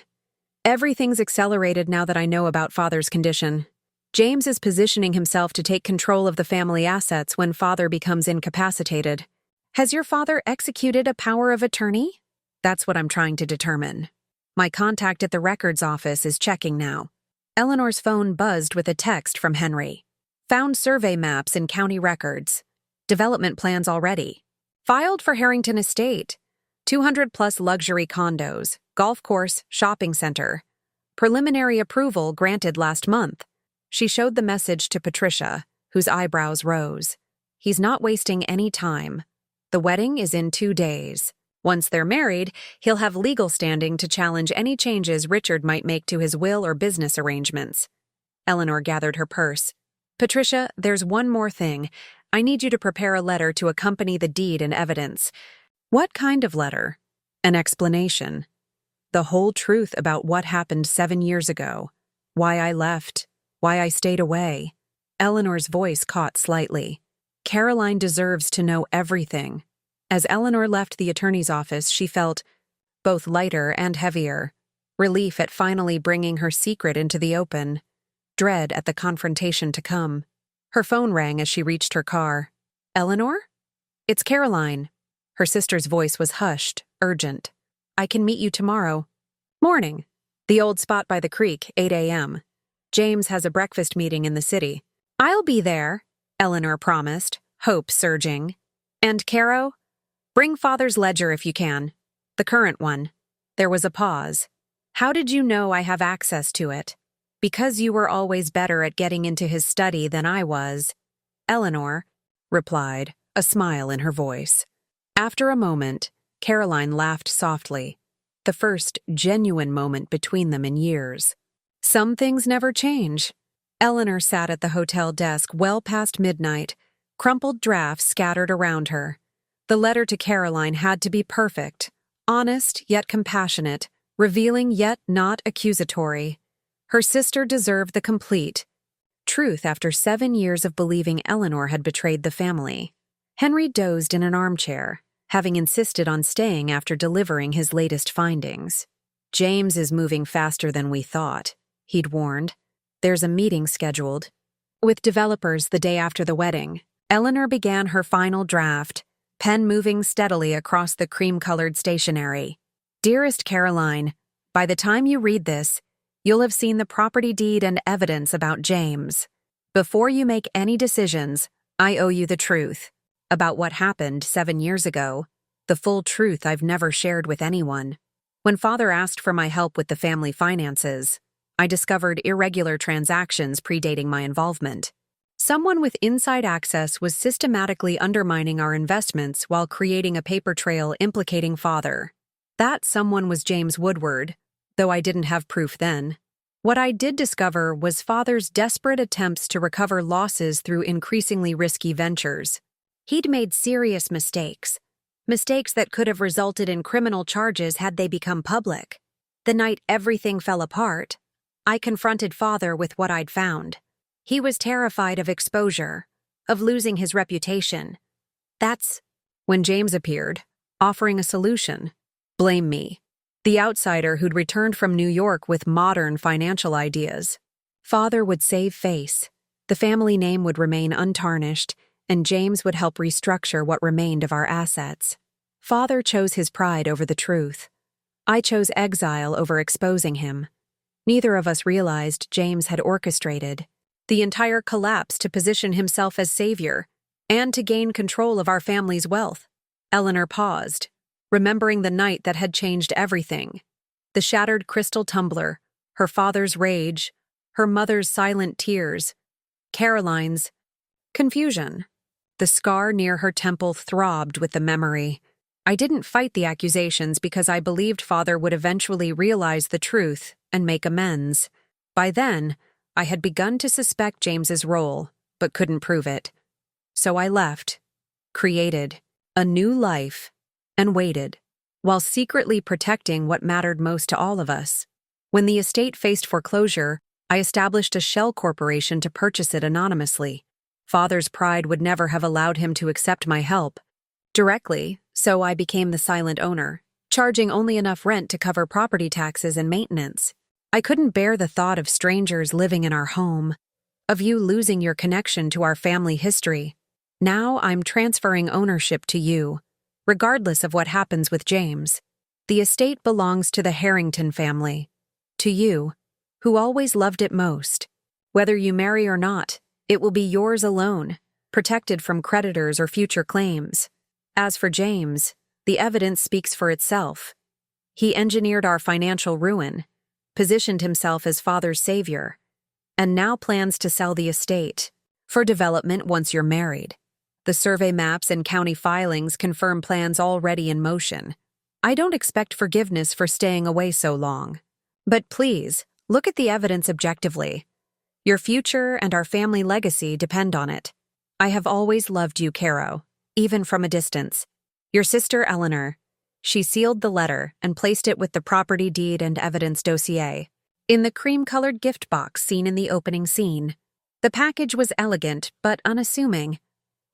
Everything's accelerated now that I know about Father's condition. James is positioning himself to take control of the family assets when Father becomes incapacitated. Has your father executed a power of attorney? That's what I'm trying to determine. My contact at the records office is checking now. Eleanor's phone buzzed with a text from Henry. Found survey maps in county records. Development plans already. Filed for Harrington Estate. 200-plus luxury condos, golf course, shopping center. Preliminary approval granted last month. She showed the message to Patricia, whose eyebrows rose. He's not wasting any time. The wedding is in 2 days. Once they're married, he'll have legal standing to challenge any changes Richard might make to his will or business arrangements. Eleanor gathered her purse. Patricia, there's one more thing. I need you to prepare a letter to accompany the deed and evidence. What kind of letter? An explanation. The whole truth about what happened 7 years ago. Why I left. Why I stayed away. Eleanor's voice caught slightly. Caroline deserves to know everything. As Eleanor left the attorney's office, she felt both lighter and heavier. Relief at finally bringing her secret into the open. Dread at the confrontation to come. Her phone rang as she reached her car. Eleanor? It's Caroline. Her sister's voice was hushed, urgent. I can meet you tomorrow. Morning. The old spot by the creek, 8 a.m. James has a breakfast meeting in the city. I'll be there, Eleanor promised, hope surging. And Caro? Bring Father's ledger if you can. The current one. There was a pause. How did you know I have access to it? Because you were always better at getting into his study than I was. Eleanor replied, a smile in her voice. After a moment, Caroline laughed softly, the first genuine moment between them in years. Some things never change. Eleanor sat at the hotel desk well past midnight, crumpled drafts scattered around her. The letter to Caroline had to be perfect, honest yet compassionate, revealing yet not accusatory. Her sister deserved the complete truth after 7 years of believing Eleanor had betrayed the family. Henry dozed in an armchair. having insisted on staying after delivering his latest findings. "James is moving faster than we thought," he'd warned. "There's a meeting scheduled." With developers the day after the wedding, Eleanor began her final draft, pen moving steadily across the cream-colored stationery. "Dearest Caroline, by the time you read this, you'll have seen the property deed and evidence about James. Before you make any decisions, I owe you the truth about what happened 7 years ago, the full truth I've never shared with anyone. When Father asked for my help with the family finances, I discovered irregular transactions predating my involvement. Someone with inside access was systematically undermining our investments while creating a paper trail implicating Father. That someone was James Woodward, though I didn't have proof then. What I did discover was Father's desperate attempts to recover losses through increasingly risky ventures. He'd made serious mistakes that could have resulted in criminal charges had they become public. The night everything fell apart, I confronted Father with what I'd found. He was terrified of exposure, of losing his reputation. That's when James appeared, offering a solution. Blame me, the outsider who'd returned from New York with modern financial ideas. Father would save face. The family name would remain untarnished, and James would help restructure what remained of our assets. Father chose his pride over the truth. I chose exile over exposing him. Neither of us realized James had orchestrated the entire collapse to position himself as savior and to gain control of our family's wealth. Eleanor paused, remembering the night that had changed everything. The shattered crystal tumbler, her father's rage, her mother's silent tears, Caroline's confusion. The scar near her temple throbbed with the memory. I didn't fight the accusations because I believed Father would eventually realize the truth and make amends. By then, I had begun to suspect James's role, but couldn't prove it. So I left, created a new life, and waited, while secretly protecting what mattered most to all of us. When the estate faced foreclosure, I established a shell corporation to purchase it anonymously. Father's pride would never have allowed him to accept my help directly, so I became the silent owner, charging only enough rent to cover property taxes and maintenance. I couldn't bear the thought of strangers living in our home, of you losing your connection to our family history. Now I'm transferring ownership to you, regardless of what happens with James. The estate belongs to the Harrington family, to you, who always loved it most. Whether you marry or not, it will be yours alone, protected from creditors or future claims. As for James, the evidence speaks for itself. He engineered our financial ruin, positioned himself as Father's savior, and now plans to sell the estate for development once you're married. The survey maps and county filings confirm plans already in motion. I don't expect forgiveness for staying away so long. But please, look at the evidence objectively. Your future and our family legacy depend on it. I have always loved you, Caro, even from a distance. Your sister Eleanor. She sealed the letter and placed it with the property deed and evidence dossier in the cream-colored gift box seen in the opening scene. The package was elegant but unassuming.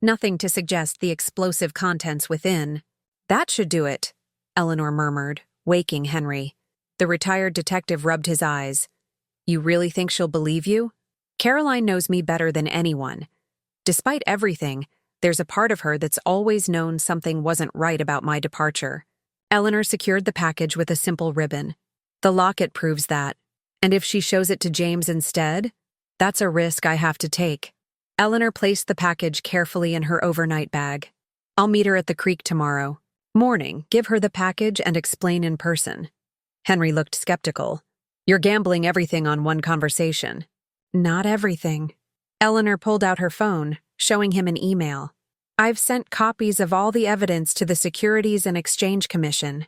Nothing to suggest the explosive contents within. "That should do it," Eleanor murmured, waking Henry. The retired detective rubbed his eyes. "You really think she'll believe you? Caroline knows me better than anyone. Despite everything, there's a part of her that's always known something wasn't right about my departure." Eleanor secured the package with a simple ribbon. "The locket proves that. And if she shows it to James instead, that's a risk I have to take." Eleanor placed the package carefully in her overnight bag. "I'll meet her at the creek tomorrow morning, give her the package, and explain in person." Henry looked skeptical. "You're gambling everything on one conversation." "Not everything." Eleanor pulled out her phone, showing him an email. "I've sent copies of all the evidence to the Securities and Exchange Commission.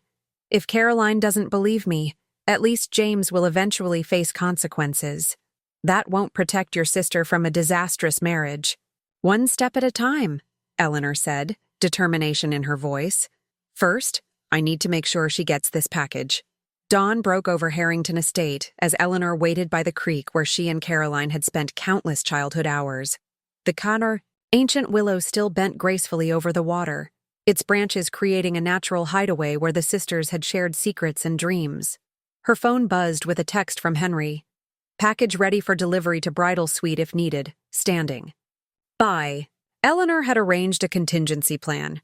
If Caroline doesn't believe me, at least James will eventually face consequences. That won't protect your sister from a disastrous marriage." "One step at a time," Eleanor said, determination in her voice. "First, I need to make sure she gets this package." Dawn broke over Harrington Estate as Eleanor waited by the creek where she and Caroline had spent countless childhood hours. The Connor, ancient willows still bent gracefully over the water, its branches creating a natural hideaway where the sisters had shared secrets and dreams. Her phone buzzed with a text from Henry. Package ready for delivery to bridal suite if needed, standing. Bye. Eleanor had arranged a contingency plan.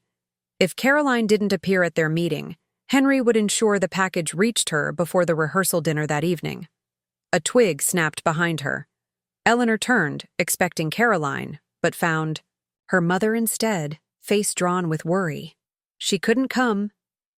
If Caroline didn't appear at their meeting, Henry would ensure the package reached her before the rehearsal dinner that evening. A twig snapped behind her. Eleanor turned, expecting Caroline, but found her mother instead, face drawn with worry. She couldn't come,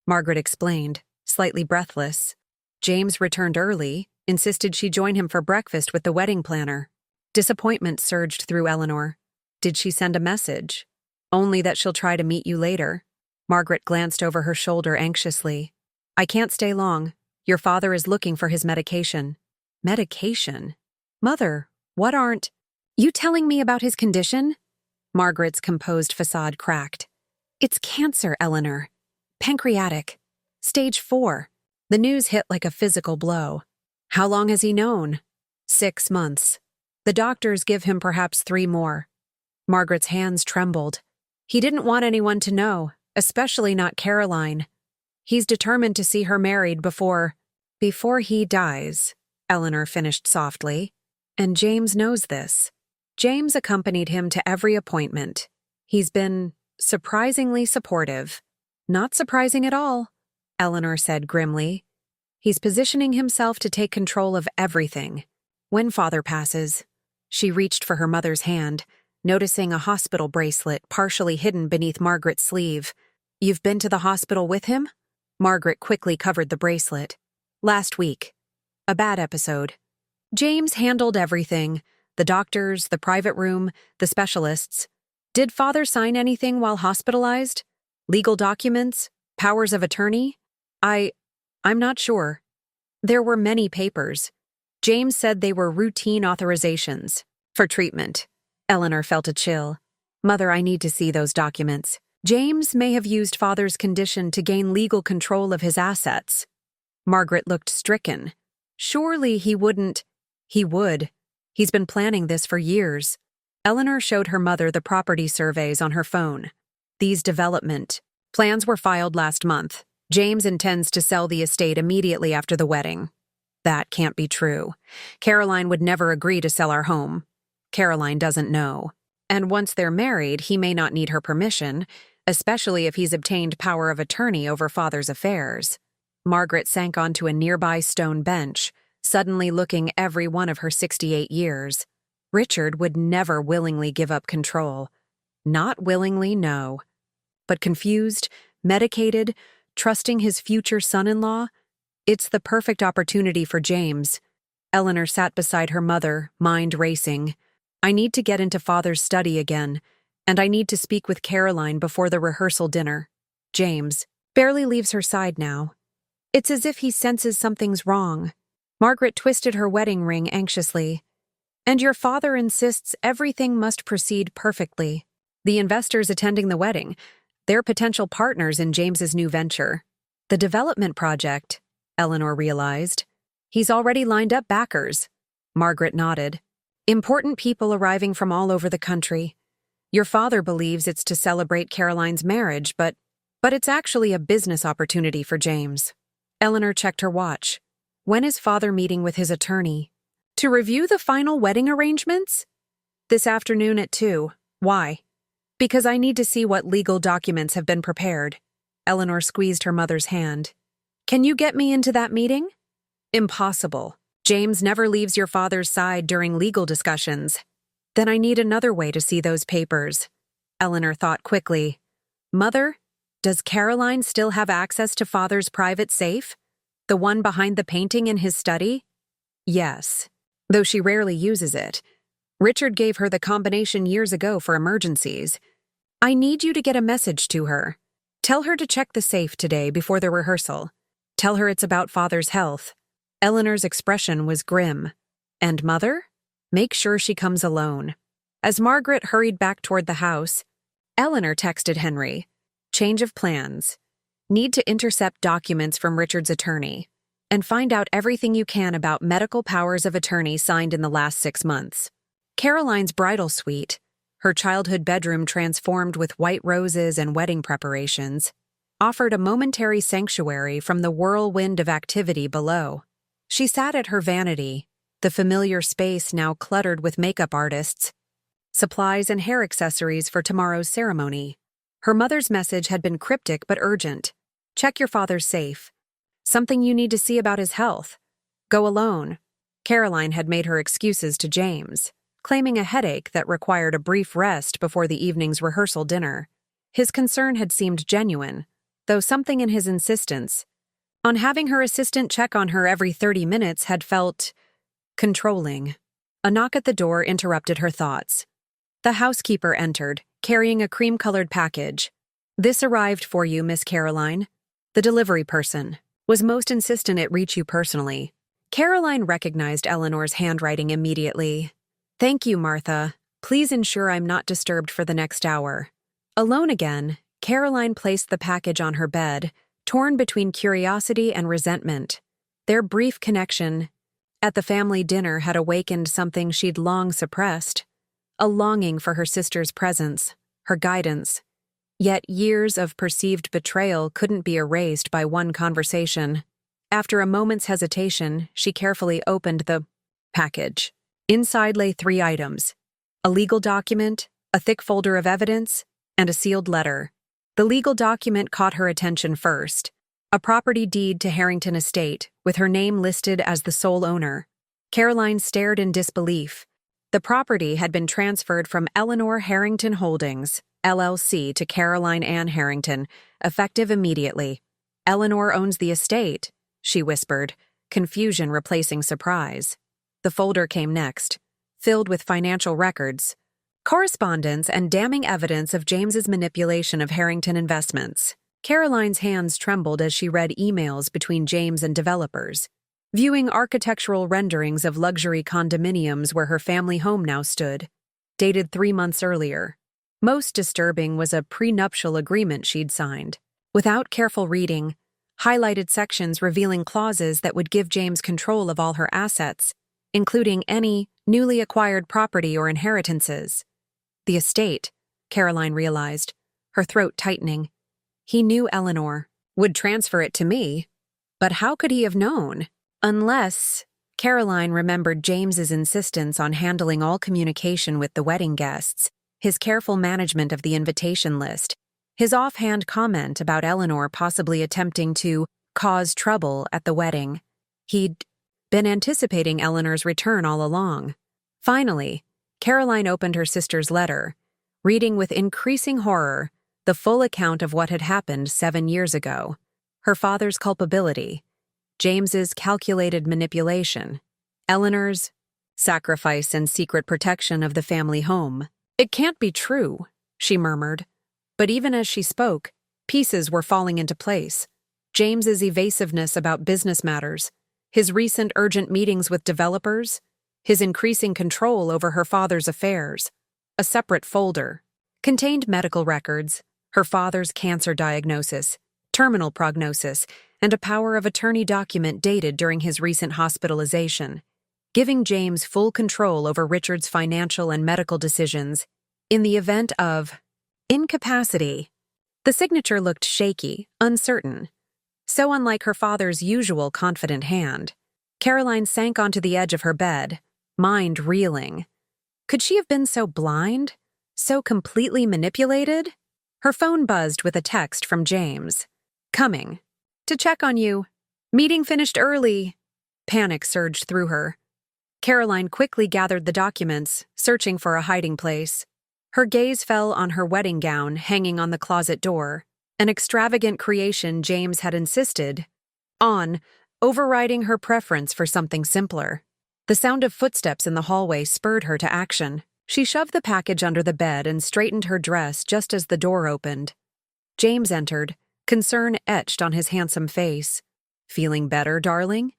Margaret explained, slightly breathless. James returned early, insisted she join him for breakfast with the wedding planner. Disappointment surged through Eleanor. Did she send a message? Only that she'll try to meet you later. Margaret glanced over her shoulder anxiously. I can't stay long. Your father is looking for his medication. Medication? Mother, what aren't you telling me about his condition? Margaret's composed facade cracked. It's cancer, Eleanor. Pancreatic. Stage 4. The news hit like a physical blow. How long has he known? 6 months. The doctors give him perhaps 3 more. Margaret's hands trembled. He didn't want anyone to know, especially not Caroline. He's determined to see her married before he dies, Eleanor finished softly. And James knows this. James accompanied him to every appointment. He's been surprisingly supportive. Not surprising at all, Eleanor said grimly. He's positioning himself to take control of everything. When father passes, she reached for her mother's hand, noticing a hospital bracelet partially hidden beneath Margaret's sleeve. You've been to the hospital with him? Margaret quickly covered the bracelet. Last week. A bad episode. James handled everything. The doctors, the private room, the specialists. Did father sign anything while hospitalized? Legal documents? Powers of attorney? I'm not sure. There were many papers. James said they were routine authorizations. For treatment. Eleanor felt a chill. Mother, I need to see those documents. James may have used father's condition to gain legal control of his assets. Margaret looked stricken. Surely he wouldn't. He would. He's been planning this for years. Eleanor showed her mother the property surveys on her phone. These development plans were filed last month. James intends to sell the estate immediately after the wedding. That can't be true. Caroline would never agree to sell our home. Caroline doesn't know. And once they're married, he may not need her permission, especially if he's obtained power of attorney over father's affairs. Margaret sank onto a nearby stone bench, suddenly looking every one of her 68 years. Richard would never willingly give up control. Not willingly, no. But confused, medicated, trusting his future son-in-law, it's the perfect opportunity for James. Eleanor sat beside her mother, mind racing. I need to get into father's study again, and I need to speak with Caroline before the rehearsal dinner. James barely leaves her side now. It's as if he senses something's wrong. Margaret twisted her wedding ring anxiously. And your father insists everything must proceed perfectly. The investors attending the wedding, they're potential partners in James's new venture. The development project, Eleanor realized. He's already lined up backers. Margaret nodded. Important people arriving from all over the country. Your father believes it's to celebrate Caroline's marriage, but it's actually a business opportunity for James. Eleanor checked her watch. When is father meeting with his attorney? To review the final wedding arrangements? This afternoon at 2. Why? Because I need to see what legal documents have been prepared. Eleanor squeezed her mother's hand. Can you get me into that meeting? Impossible. James never leaves your father's side during legal discussions. Then I need another way to see those papers. Eleanor thought quickly. Mother, does Caroline still have access to father's private safe? The one behind the painting in his study? Yes, though she rarely uses it. Richard gave her the combination years ago for emergencies. I need you to get a message to her. Tell her to check the safe today before the rehearsal. Tell her it's about father's health. Eleanor's expression was grim. And mother? Make sure she comes alone. As Margaret hurried back toward the house, Eleanor texted Henry. Change of plans. Need to intercept documents from Richard's attorney and find out everything you can about medical powers of attorney signed in the last 6 months. Caroline's bridal suite. her childhood bedroom transformed with white roses and wedding preparations, offered a momentary sanctuary from the whirlwind of activity below. She sat at her vanity, the familiar space now cluttered with makeup artists, supplies and hair accessories for tomorrow's ceremony. Her mother's message had been cryptic but urgent. Check your father's safe. Something you need to see about his health. Go alone. Caroline had made her excuses to James, claiming a headache that required a brief rest before the evening's rehearsal dinner. His concern had seemed genuine, though something in his insistence on having her assistant check on her every 30 minutes had felt controlling. A knock at the door interrupted her thoughts. The housekeeper entered, carrying a cream-colored package. "This arrived for you, Miss Caroline." The delivery person was most insistent it reach you personally. Caroline recognized Eleanor's handwriting immediately. "Thank you, Martha. Please ensure I'm not disturbed for the next hour." Alone again, Caroline placed the package on her bed, torn between curiosity and resentment. Their brief connection at the family dinner had awakened something she'd long suppressed, a longing for her sister's presence, her guidance. Yet years of perceived betrayal couldn't be erased by one conversation. After a moment's hesitation, she carefully opened the package. Inside lay 3 items: a legal document, a thick folder of evidence, and a sealed letter. The legal document caught her attention first: a property deed to Harrington Estate, with her name listed as the sole owner. Caroline stared in disbelief. The property had been transferred from Eleanor Harrington Holdings, LLC, to Caroline Ann Harrington, effective immediately. "Eleanor owns the estate," she whispered, confusion replacing surprise. The folder came next, filled with financial records, correspondence, and damning evidence of James's manipulation of Harrington investments. Caroline's hands trembled as she read emails between James and developers, viewing architectural renderings of luxury condominiums where her family home now stood, dated 3 months earlier. Most disturbing was a prenuptial agreement she'd signed. Without careful reading, highlighted sections revealing clauses that would give James control of all her assets, including any newly acquired property or inheritances. The estate, Caroline realized, her throat tightening. He knew Eleanor, would transfer it to me, but how could he have known? Unless, Caroline remembered James's insistence on handling all communication with the wedding guests, his careful management of the invitation list, his offhand comment about Eleanor possibly attempting to cause trouble at the wedding. He'd been anticipating Eleanor's return all along. Finally, Caroline opened her sister's letter, reading with increasing horror the full account of what had happened 7 years ago. Her father's culpability, James's calculated manipulation, Eleanor's sacrifice and secret protection of the family home. "It can't be true," she murmured. But even as she spoke, pieces were falling into place. James's evasiveness about business matters, his recent urgent meetings with developers, his increasing control over her father's affairs. A separate folder contained medical records, her father's cancer diagnosis, terminal prognosis, and a power of attorney document dated during his recent hospitalization, giving James full control over Richard's financial and medical decisions in the event of incapacity. The signature looked shaky, uncertain, so unlike her father's usual confident hand. Caroline sank onto the edge of her bed, mind reeling. Could she have been so blind? So completely manipulated? Her phone buzzed with a text from James. "Coming. To check on you. Meeting finished early." Panic surged through her. Caroline quickly gathered the documents, searching for a hiding place. Her gaze fell on her wedding gown hanging on the closet door, an extravagant creation James had insisted on, overriding her preference for something simpler. The sound of footsteps in the hallway spurred her to action. She shoved the package under the bed and straightened her dress just as the door opened. James entered, concern etched on his handsome face. "Feeling better, darling?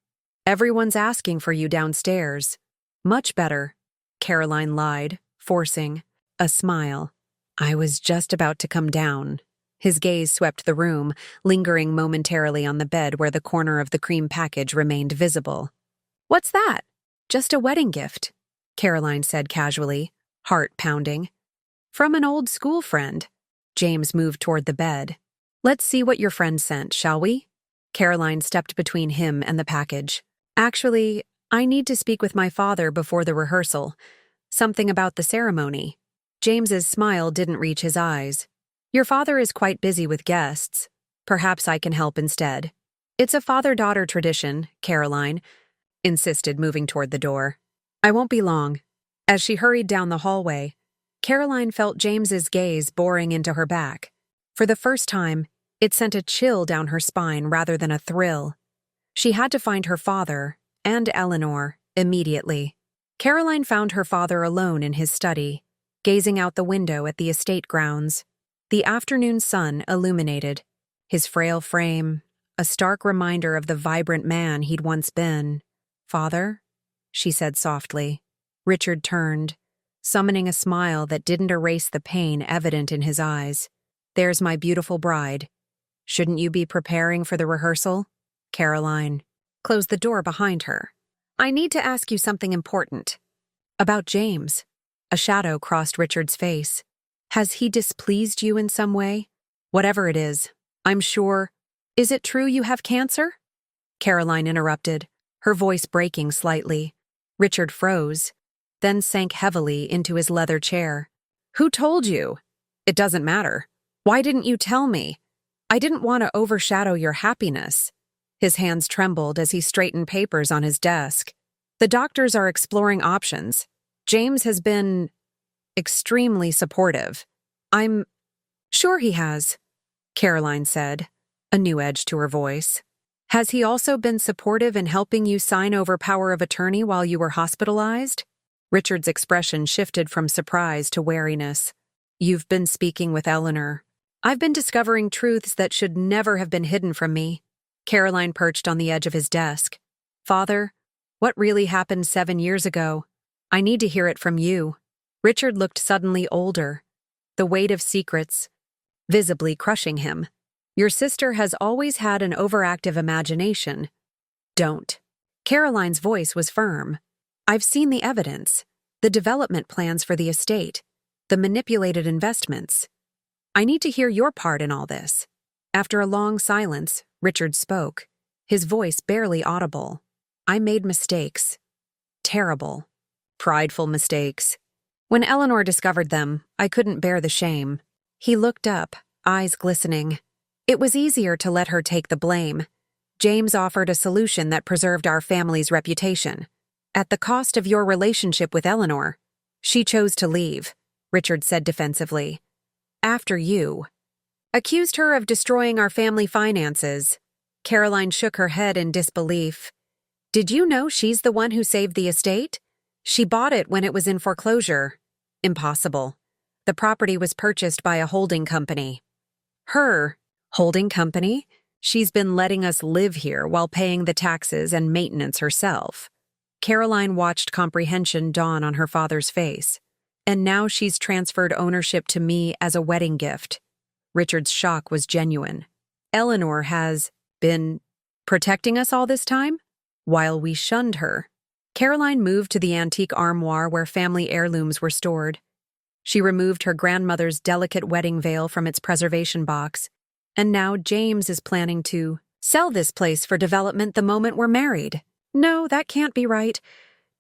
Everyone's asking for you downstairs." "Much better," Caroline lied, forcing a smile. "I was just about to come down." His gaze swept the room, lingering momentarily on the bed where the corner of the cream package remained visible. "What's that?" "Just a wedding gift," Caroline said casually, heart pounding. From an old school friend. James moved toward the bed. Let's see what your friend sent, shall we? Caroline stepped between him and the package. Actually, I need to speak with my father before the rehearsal. Something about the ceremony. James's smile didn't reach his eyes. Your father is quite busy with guests. Perhaps I can help instead. It's a father-daughter tradition, Caroline insisted, moving toward the door. I won't be long. As she hurried down the hallway, Caroline felt James's gaze boring into her back. For the first time, it sent a chill down her spine rather than a thrill. She had to find her father, and Eleanor, immediately. Caroline found her father alone in his study, gazing out the window at the estate grounds. The afternoon sun illuminated his frail frame, a stark reminder of the vibrant man he'd once been. Father? She said softly. Richard turned, summoning a smile that didn't erase the pain evident in his eyes. There's my beautiful bride. Shouldn't you be preparing for the rehearsal? Caroline closed the door behind her. I need to ask you something important. About James. A shadow crossed Richard's face. Has he displeased you in some way? Whatever it is, I'm sure. Is it true you have cancer? Caroline interrupted, her voice breaking slightly. Richard froze, then sank heavily into his leather chair. Who told you? It doesn't matter. Why didn't you tell me? I didn't want to overshadow your happiness. His hands trembled as he straightened papers on his desk. The doctors are exploring options. James has been extremely supportive. I'm sure he has, Caroline said, a new edge to her voice. Has he also been supportive in helping you sign over power of attorney while you were hospitalized? Richard's expression shifted from surprise to wariness. You've been speaking with Eleanor. I've been discovering truths that should never have been hidden from me. Caroline perched on the edge of his desk. Father, what really happened 7 years ago? I need to hear it from you. Richard looked suddenly older, the weight of secrets visibly crushing him. Your sister has always had an overactive imagination. Don't. Caroline's voice was firm. I've seen the evidence, the development plans for the estate, the manipulated investments. I need to hear your part in all this. After a long silence, Richard spoke, his voice barely audible. I made mistakes. Terrible, prideful mistakes. When Eleanor discovered them, I couldn't bear the shame. He looked up, eyes glistening. It was easier to let her take the blame. James offered a solution that preserved our family's reputation. At the cost of your relationship with Eleanor. She chose to leave, Richard said defensively. After you. Accused her of destroying our family finances. Caroline shook her head in disbelief. Did you know she's the one who saved the estate? She bought it when it was in foreclosure. Impossible. The property was purchased by a holding company. Her holding company? She's been letting us live here while paying the taxes and maintenance herself. Caroline watched comprehension dawn on her father's face. And now she's transferred ownership to me as a wedding gift. Richard's shock was genuine. Eleanor has been protecting us all this time? While we shunned her. Caroline moved to the antique armoire where family heirlooms were stored. She removed her grandmother's delicate wedding veil from its preservation box. And now James is planning to sell this place for development the moment we're married. No, that can't be right.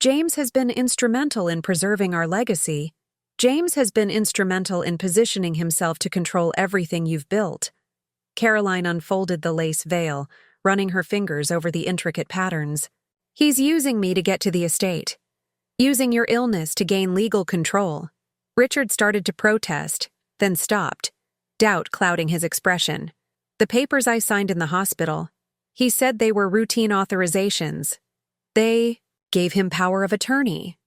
James has been instrumental in preserving our legacy. James has been instrumental in positioning himself to control everything you've built. Caroline unfolded the lace veil, running her fingers over the intricate patterns. He's using me to get to the estate. Using your illness to gain legal control. Richard started to protest, then stopped, doubt clouding his expression. The papers I signed in the hospital, he said they were routine authorizations. They gave him power of attorney.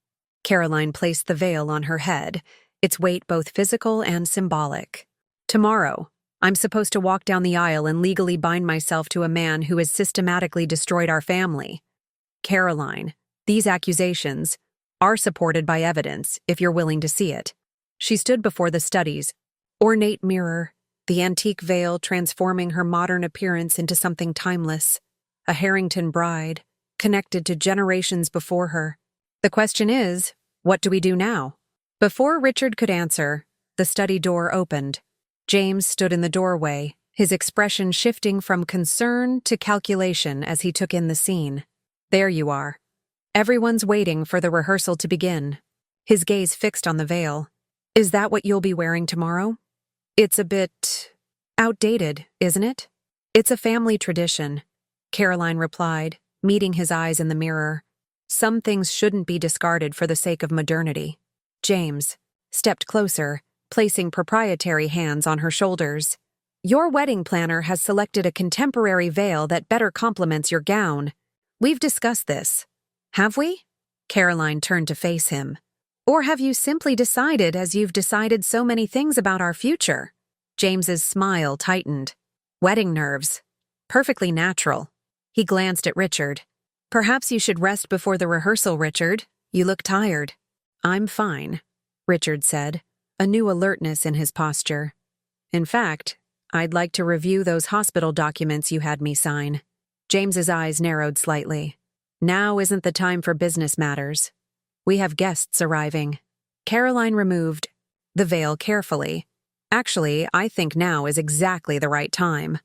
Caroline placed the veil on her head, its weight both physical and symbolic. Tomorrow, I'm supposed to walk down the aisle and legally bind myself to a man who has systematically destroyed our family. Caroline, these accusations are supported by evidence if you're willing to see it. She stood before the study's ornate mirror, the antique veil transforming her modern appearance into something timeless, a Harrington bride, connected to generations before her. The question is, what do we do now? Before Richard could answer, The study door opened. James stood in the doorway, his expression shifting from concern to calculation as he took in the scene. There you are. Everyone's waiting for the rehearsal to begin. His gaze fixed on the veil. Is that what you'll be wearing tomorrow? It's a bit outdated, isn't it? It's a family tradition, Caroline replied, meeting his eyes in the mirror. Some things shouldn't be discarded for the sake of modernity. James stepped closer, placing proprietary hands on her shoulders. Your wedding planner has selected a contemporary veil that better complements your gown. We've discussed this. Have we? Caroline turned to face him. Or have you simply decided as you've decided so many things about our future? James's smile tightened. Wedding nerves. Perfectly natural. He glanced at Richard. Perhaps you should rest before the rehearsal, Richard. You look tired. I'm fine, Richard said, a new alertness in his posture. In fact, I'd like to review those hospital documents you had me sign. James's eyes narrowed slightly. Now isn't the time for business matters. We have guests arriving. Caroline removed the veil carefully. Actually, I think now is exactly the right time.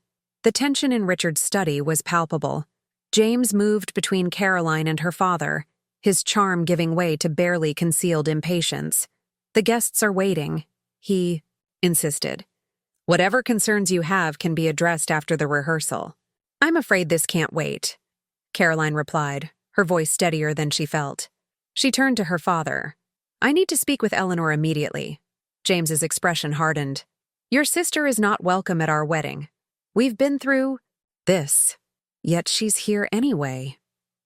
The tension in Richard's study was palpable. James moved between Caroline and her father, his charm giving way to barely concealed impatience. The guests are waiting, he insisted. Whatever concerns you have can be addressed after the rehearsal. I'm afraid this can't wait, Caroline replied, her voice steadier than she felt. She turned to her father. I need to speak with Eleanor immediately. James's expression hardened. Your sister is not welcome at our wedding. We've been through this. Yet she's here anyway,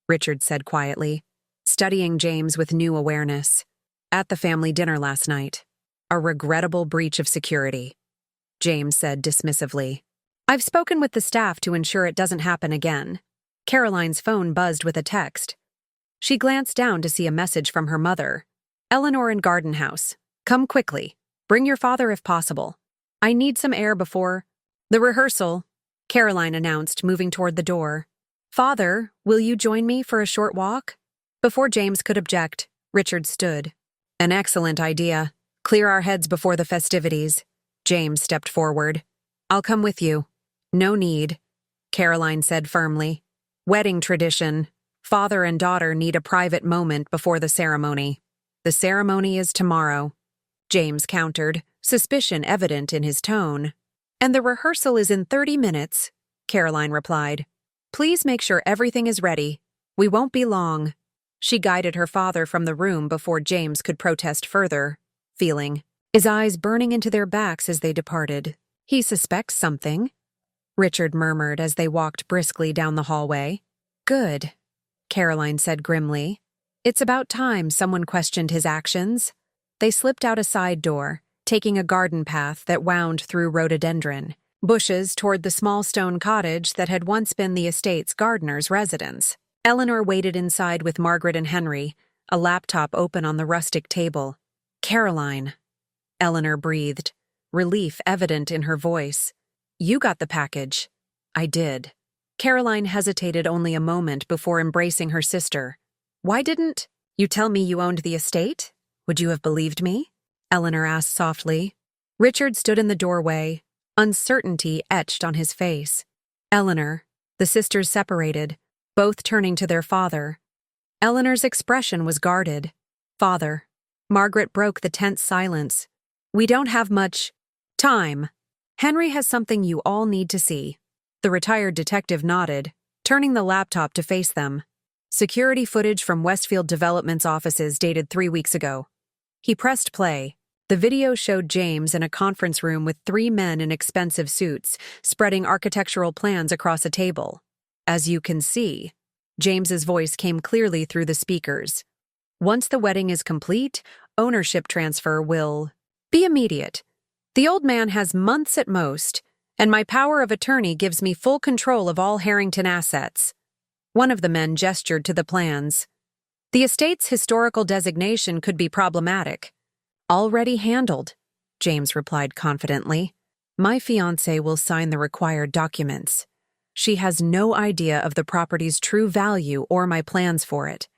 Richard said quietly, studying James with new awareness. At the family dinner last night. A regrettable breach of security, James said dismissively. I've spoken with the staff to ensure it doesn't happen again. Caroline's phone buzzed with a text. She glanced down to see a message from her mother. Eleanor in Garden House. Come quickly. Bring your father if possible. I need some air before the rehearsal, Caroline announced, moving toward the door. Father, will you join me for a short walk? Before James could object, Richard stood. An excellent idea. Clear our heads before the festivities. James stepped forward. I'll come with you. No need, Caroline said firmly. Wedding tradition. Father and daughter need a private moment before the ceremony. The ceremony is tomorrow, James countered, suspicion evident in his tone. And the rehearsal is in 30 minutes, Caroline replied. Please make sure everything is ready. We won't be long. She guided her father from the room before James could protest further, feeling his eyes burning into their backs as they departed. He suspects something, Richard murmured as they walked briskly down the hallway. Good, Caroline said grimly. It's about time someone questioned his actions. They slipped out a side door, taking a garden path that wound through rhododendron bushes toward the small stone cottage that had once been the estate's gardener's residence. Eleanor waited inside with Margaret and Henry, a laptop open on the rustic table. Caroline, Eleanor breathed, relief evident in her voice. You got the package. I did. Caroline hesitated only a moment before embracing her sister. Why didn't you tell me you owned the estate? Would you have believed me? Eleanor asked softly. Richard stood in the doorway, uncertainty etched on his face. Eleanor, the sisters separated, both turning to their father. Eleanor's expression was guarded. Father. Margaret broke the tense silence. We don't have much time. Henry has something you all need to see. The retired detective nodded, turning the laptop to face them. Security footage from Westfield Development's offices dated 3 weeks ago. He pressed play. The video showed James in a conference room with 3 men in expensive suits, spreading architectural plans across a table. As you can see, James's voice came clearly through the speakers. Once the wedding is complete, ownership transfer will be immediate. The old man has months at most, and my power of attorney gives me full control of all Harrington assets. One of the men gestured to the plans. The estate's historical designation could be problematic. Already handled, James replied confidently. My fiancé will sign the required documents. She has no idea of the property's true value or my plans for it.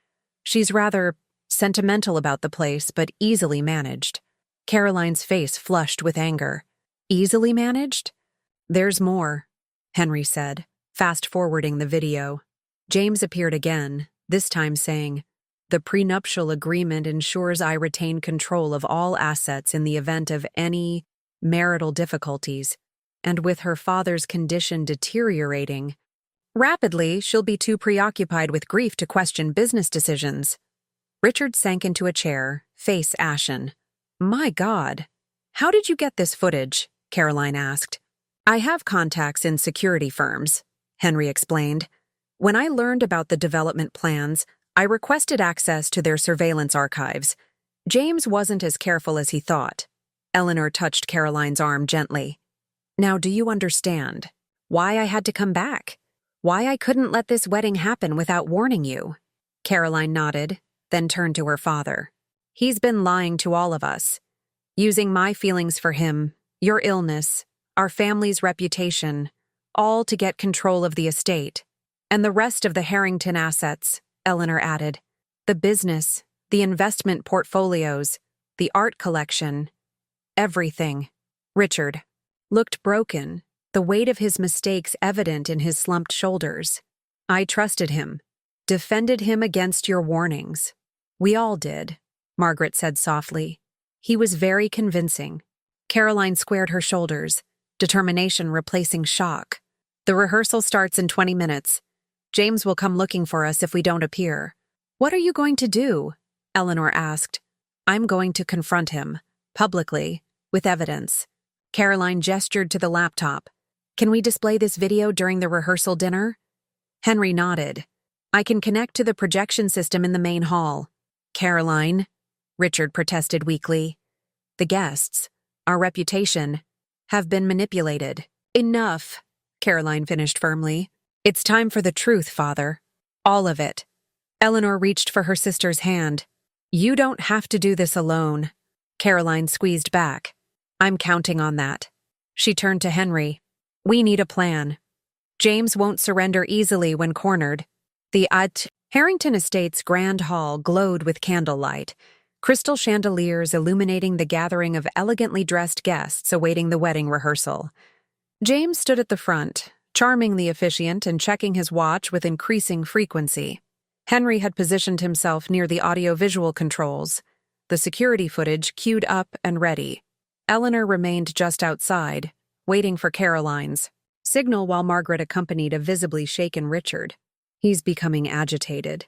She's rather sentimental about the place, but easily managed. Caroline's face flushed with anger. Easily managed? There's more, Henry said, fast-forwarding the video. James appeared again, this time saying, "The prenuptial agreement ensures I retain control of all assets in the event of any marital difficulties, and with her father's condition deteriorating rapidly, she'll be too preoccupied with grief to question business decisions." Richard sank into a chair, face ashen. "My God. How did you get this footage?" Caroline asked. "I have contacts in security firms," Henry explained. "When I learned about the development plans, I requested access to their surveillance archives. James wasn't as careful as he thought." Eleanor touched Caroline's arm gently. "Now do you understand why I had to come back? Why I couldn't let this wedding happen without warning you?" Caroline nodded, then turned to her father. "He's been lying to all of us, using my feelings for him, your illness, our family's reputation, all to get control of the estate. And the rest of the Harrington assets," Eleanor added. "The business, the investment portfolios, the art collection, everything." Richard looked broken, the weight of his mistakes evident in his slumped shoulders. "I trusted him, defended him against your warnings." "We all did," Margaret said softly. "He was very convincing." Caroline squared her shoulders, determination replacing shock. "The rehearsal starts in 20 minutes. James will come looking for us if we don't appear." "What are you going to do?" Eleanor asked. "I'm going to confront him, publicly, with evidence." Caroline gestured to the laptop. "Can we display this video during the rehearsal dinner?" Henry nodded. "I can connect to the projection system in the main hall." "Caroline," Richard protested weakly. "The guests, our reputation, have been manipulated." "Enough," Caroline finished firmly. "It's time for the truth, Father. All of it." Eleanor reached for her sister's hand. "You don't have to do this alone." Caroline squeezed back. "I'm counting on that." She turned to Henry. "We need a plan. James won't surrender easily when cornered." The Harrington Estates Grand Hall glowed with candlelight, crystal chandeliers illuminating the gathering of elegantly dressed guests awaiting the wedding rehearsal. James stood at the front, charming the officiant and checking his watch with increasing frequency. Henry had positioned himself near the audiovisual controls, the security footage queued up and ready. Eleanor remained just outside, waiting for Caroline's signal while Margaret accompanied a visibly shaken Richard. "He's becoming agitated,"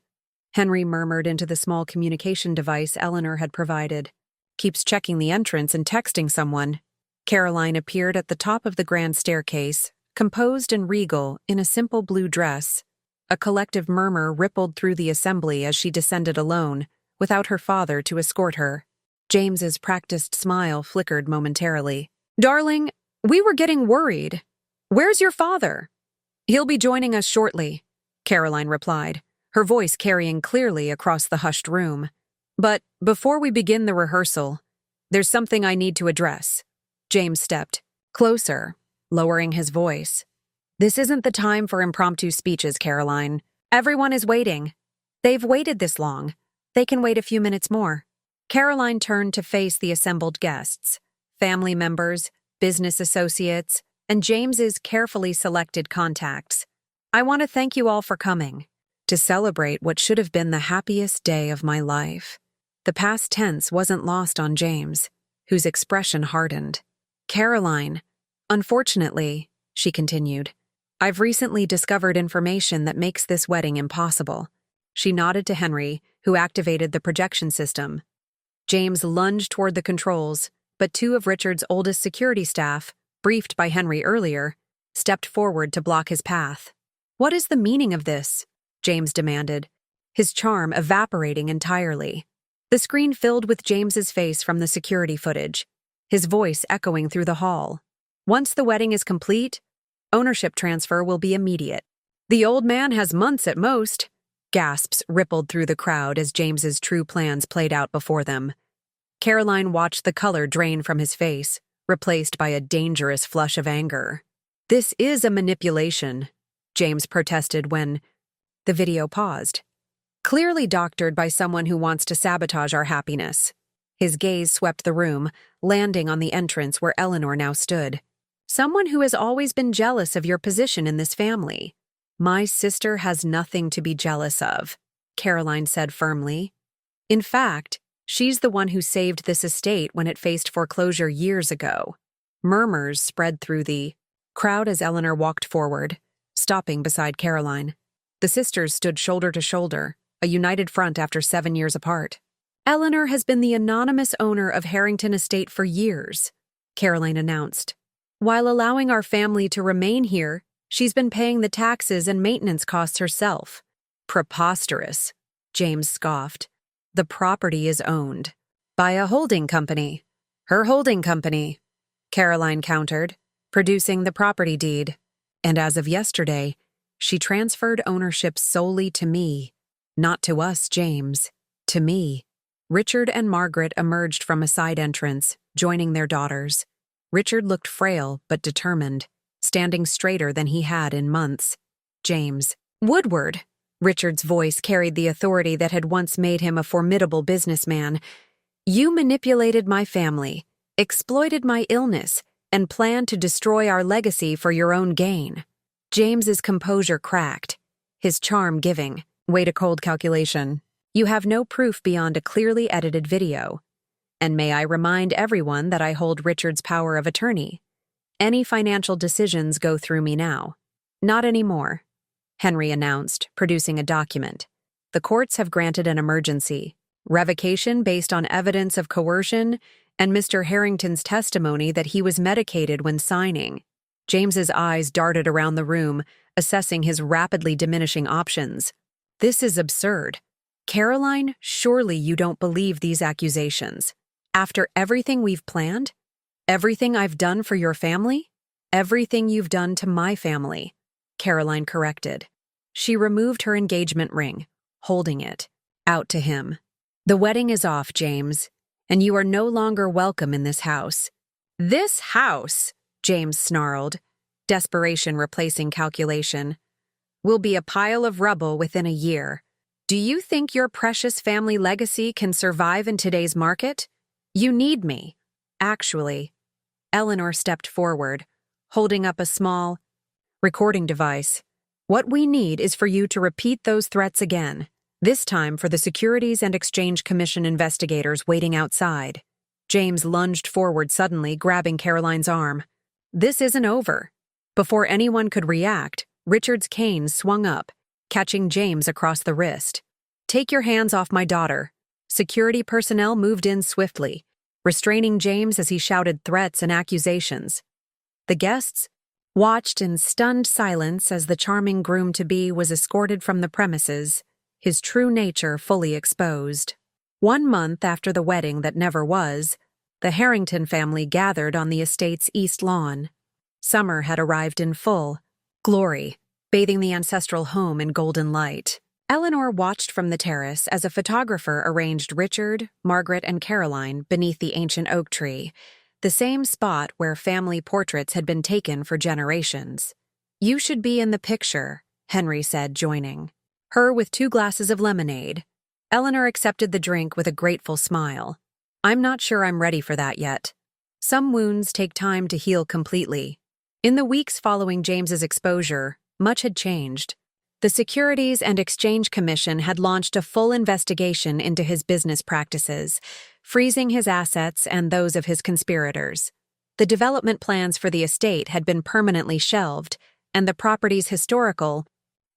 Henry murmured into the small communication device Eleanor had provided. "Keeps checking the entrance and texting someone." Caroline appeared at the top of the grand staircase, composed and regal in a simple blue dress. A collective murmur rippled through the assembly as she descended alone, without her father to escort her. James's practiced smile flickered momentarily. "Darling, we were getting worried. Where's your father?" "He'll be joining us shortly," Caroline replied, her voice carrying clearly across the hushed room. "But before we begin the rehearsal, there's something I need to address." James stepped closer, lowering his voice. "This isn't the time for impromptu speeches, Caroline. Everyone is waiting. They've waited this long. They can wait a few minutes more." Caroline turned to face the assembled guests, family members, business associates, and James's carefully selected contacts. "I want to thank you all for coming, to celebrate what should have been the happiest day of my life." The past tense wasn't lost on James, whose expression hardened. "Caroline, unfortunately," she continued, "I've recently discovered information that makes this wedding impossible." She nodded to Henry, who activated the projection system. James lunged toward the controls, but two of Richard's oldest security staff, briefed by Henry earlier, stepped forward to block his path. "What is the meaning of this?" James demanded, his charm evaporating entirely. The screen filled with James's face from the security footage, his voice echoing through the hall. "Once the wedding is complete, ownership transfer will be immediate. The old man has months at most." Gasps rippled through the crowd as James's true plans played out before them. Caroline watched the color drain from his face, replaced by a dangerous flush of anger. "This is a manipulation," James protested when the video paused. "Clearly doctored by someone who wants to sabotage our happiness." His gaze swept the room, landing on the entrance where Eleanor now stood. "Someone who has always been jealous of your position in this family." "My sister has nothing to be jealous of," Caroline said firmly. "In fact, she's the one who saved this estate when it faced foreclosure years ago." Murmurs spread through the crowd as Eleanor walked forward, stopping beside Caroline. The sisters stood shoulder to shoulder, a united front after 7 years apart. "Eleanor has been the anonymous owner of Harrington Estate for years," Caroline announced. "While allowing our family to remain here, she's been paying the taxes and maintenance costs herself." "Preposterous," James scoffed. "The property is owned by a holding company." "Her holding company," Caroline countered, producing the property deed. "And as of yesterday, she transferred ownership solely to me. Not to us, James. To me." Richard and Margaret emerged from a side entrance, joining their daughters. Richard looked frail but determined, standing straighter than he had in months. "James Woodward," Richard's voice carried the authority that had once made him a formidable businessman. "You manipulated my family, exploited my illness, and planned to destroy our legacy for your own gain." James's composure cracked, his charm giving. "Wait a cold calculation. You have no proof beyond a clearly edited video. And may I remind everyone that I hold Richard's power of attorney. Any financial decisions go through me now." "Not anymore," Henry announced, producing a document. "The courts have granted an emergency revocation based on evidence of coercion and Mr. Harrington's testimony that he was medicated when signing." James's eyes darted around the room, assessing his rapidly diminishing options. "This is absurd. Caroline, surely you don't believe these accusations. After everything we've planned? Everything I've done for your family? Everything you've done to my family," Caroline corrected. She removed her engagement ring, holding it out to him. "The wedding is off, James, and you are no longer welcome in this house." "This house," James snarled, desperation replacing calculation, "will be a pile of rubble within a year. Do you think your precious family legacy can survive in today's market? You need me." "Actually," Eleanor stepped forward, holding up a small recording device. "What we need is for you to repeat those threats again, this time for the Securities and Exchange Commission investigators waiting outside." James lunged forward suddenly, grabbing Caroline's arm. "This isn't over." Before anyone could react, Richard's cane swung up, catching James across the wrist. "Take your hands off my daughter." Security personnel moved in swiftly, restraining James as he shouted threats and accusations. The guests watched in stunned silence as the charming groom-to-be was escorted from the premises, his true nature fully exposed. 1 month after the wedding that never was, the Harrington family gathered on the estate's east lawn. Summer had arrived in full glory, bathing the ancestral home in golden light. Eleanor watched from the terrace as a photographer arranged Richard, Margaret, and Caroline beneath the ancient oak tree, the same spot where family portraits had been taken for generations. "You should be in the picture," Henry said, joining her with 2 glasses of lemonade. Eleanor accepted the drink with a grateful smile. "I'm not sure I'm ready for that yet. Some wounds take time to heal completely." In the weeks following James's exposure, much had changed. The Securities and Exchange Commission had launched a full investigation into his business practices, freezing his assets and those of his conspirators. The development plans for the estate had been permanently shelved, and the property's historical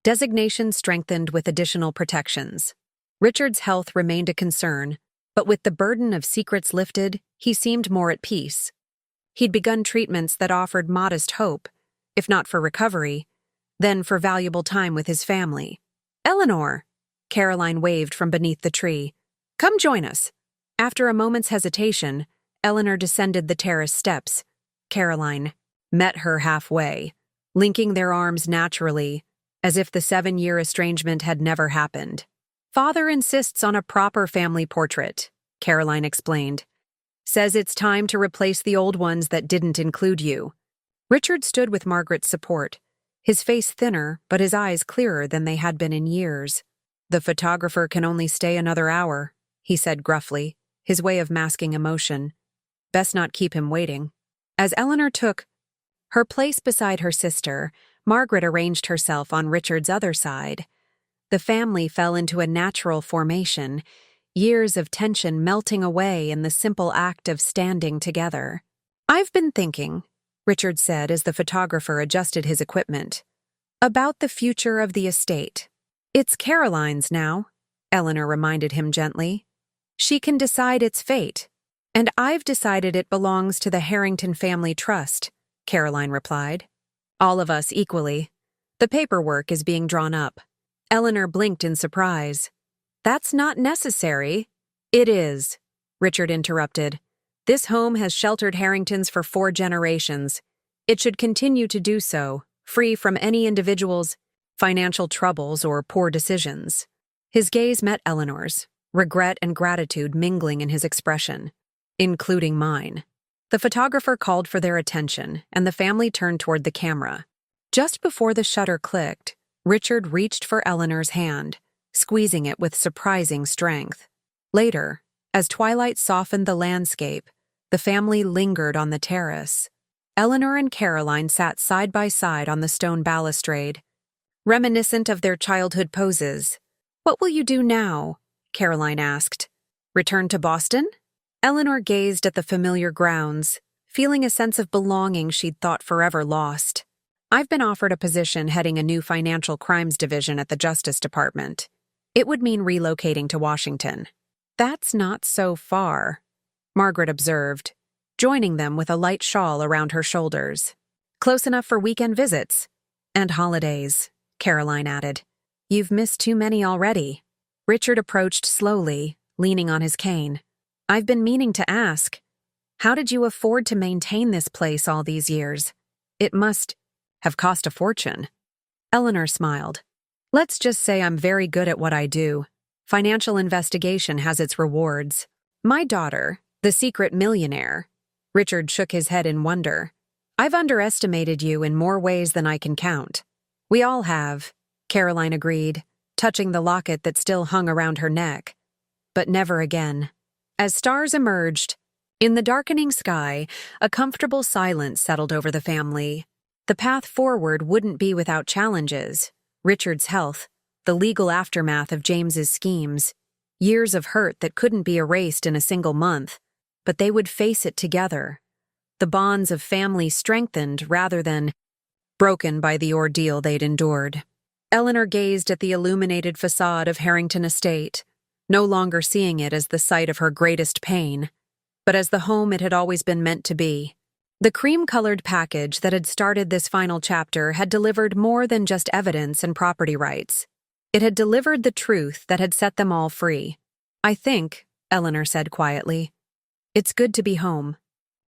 designation strengthened with additional protections. Richard's health remained a concern, but with the burden of secrets lifted, he seemed more at peace. He'd begun treatments that offered modest hope, if not for recovery, then for valuable time with his family. "Eleanor!" Caroline waved from beneath the tree. "Come join us." After a moment's hesitation, Eleanor descended the terrace steps. Caroline met her halfway, linking their arms naturally, as if the 7-year estrangement had never happened. "Father insists on a proper family portrait," Caroline explained. "Says it's time to replace the old ones that didn't include you." Richard stood with Margaret's support, his face thinner but his eyes clearer than they had been in years. "The photographer can only stay another hour," he said gruffly, his way of masking emotion. Best not keep him waiting. As Eleanor took her place beside her sister, Margaret arranged herself on Richard's other side. The family fell into a natural formation, years of tension melting away in the simple act of standing together. "I've been thinking," Richard said as the photographer adjusted his equipment, "about the future of the estate. It's Caroline's now," Eleanor reminded him gently. "She can decide its fate. And I've decided it belongs to the Harrington Family Trust," Caroline replied. "All of us equally. The paperwork is being drawn up." Eleanor blinked in surprise. "That's not necessary." "It is," Richard interrupted. "This home has sheltered Harringtons for 4 generations. It should continue to do so, free from any individual's financial troubles or poor decisions." His gaze met Eleanor's, regret and gratitude mingling in his expression. "Including mine." The photographer called for their attention, and the family turned toward the camera. Just before the shutter clicked, Richard reached for Eleanor's hand, squeezing it with surprising strength. Later, as twilight softened the landscape, the family lingered on the terrace. Eleanor and Caroline sat side by side on the stone balustrade, reminiscent of their childhood poses. "What will you do now?" Caroline asked. "Return to Boston?" Eleanor gazed at the familiar grounds, feeling a sense of belonging she'd thought forever lost. "I've been offered a position heading a new financial crimes division at the Justice Department. It would mean relocating to Washington." "That's not so far," Margaret observed, joining them with a light shawl around her shoulders. "Close enough for weekend visits. And holidays," Caroline added. "You've missed too many already." Richard approached slowly, leaning on his cane. "I've been meaning to ask, how did you afford to maintain this place all these years? It must have cost a fortune." Eleanor smiled. "Let's just say I'm very good at what I do. Financial investigation has its rewards. My daughter, the secret millionaire." Richard shook his head in wonder. "I've underestimated you in more ways than I can count." "We all have," Caroline agreed, touching the locket that still hung around her neck. "But never again." As stars emerged, in the darkening sky, a comfortable silence settled over the family. The path forward wouldn't be without challenges. Richard's health, the legal aftermath of James's schemes, years of hurt that couldn't be erased in a single month, but they would face it together. The bonds of family strengthened rather than broken by the ordeal they'd endured. Eleanor gazed at the illuminated facade of Harrington Estate, no longer seeing it as the site of her greatest pain, but as the home it had always been meant to be. The cream-colored package that had started this final chapter had delivered more than just evidence and property rights. It had delivered the truth that had set them all free. "I think," Eleanor said quietly, "it's good to be home."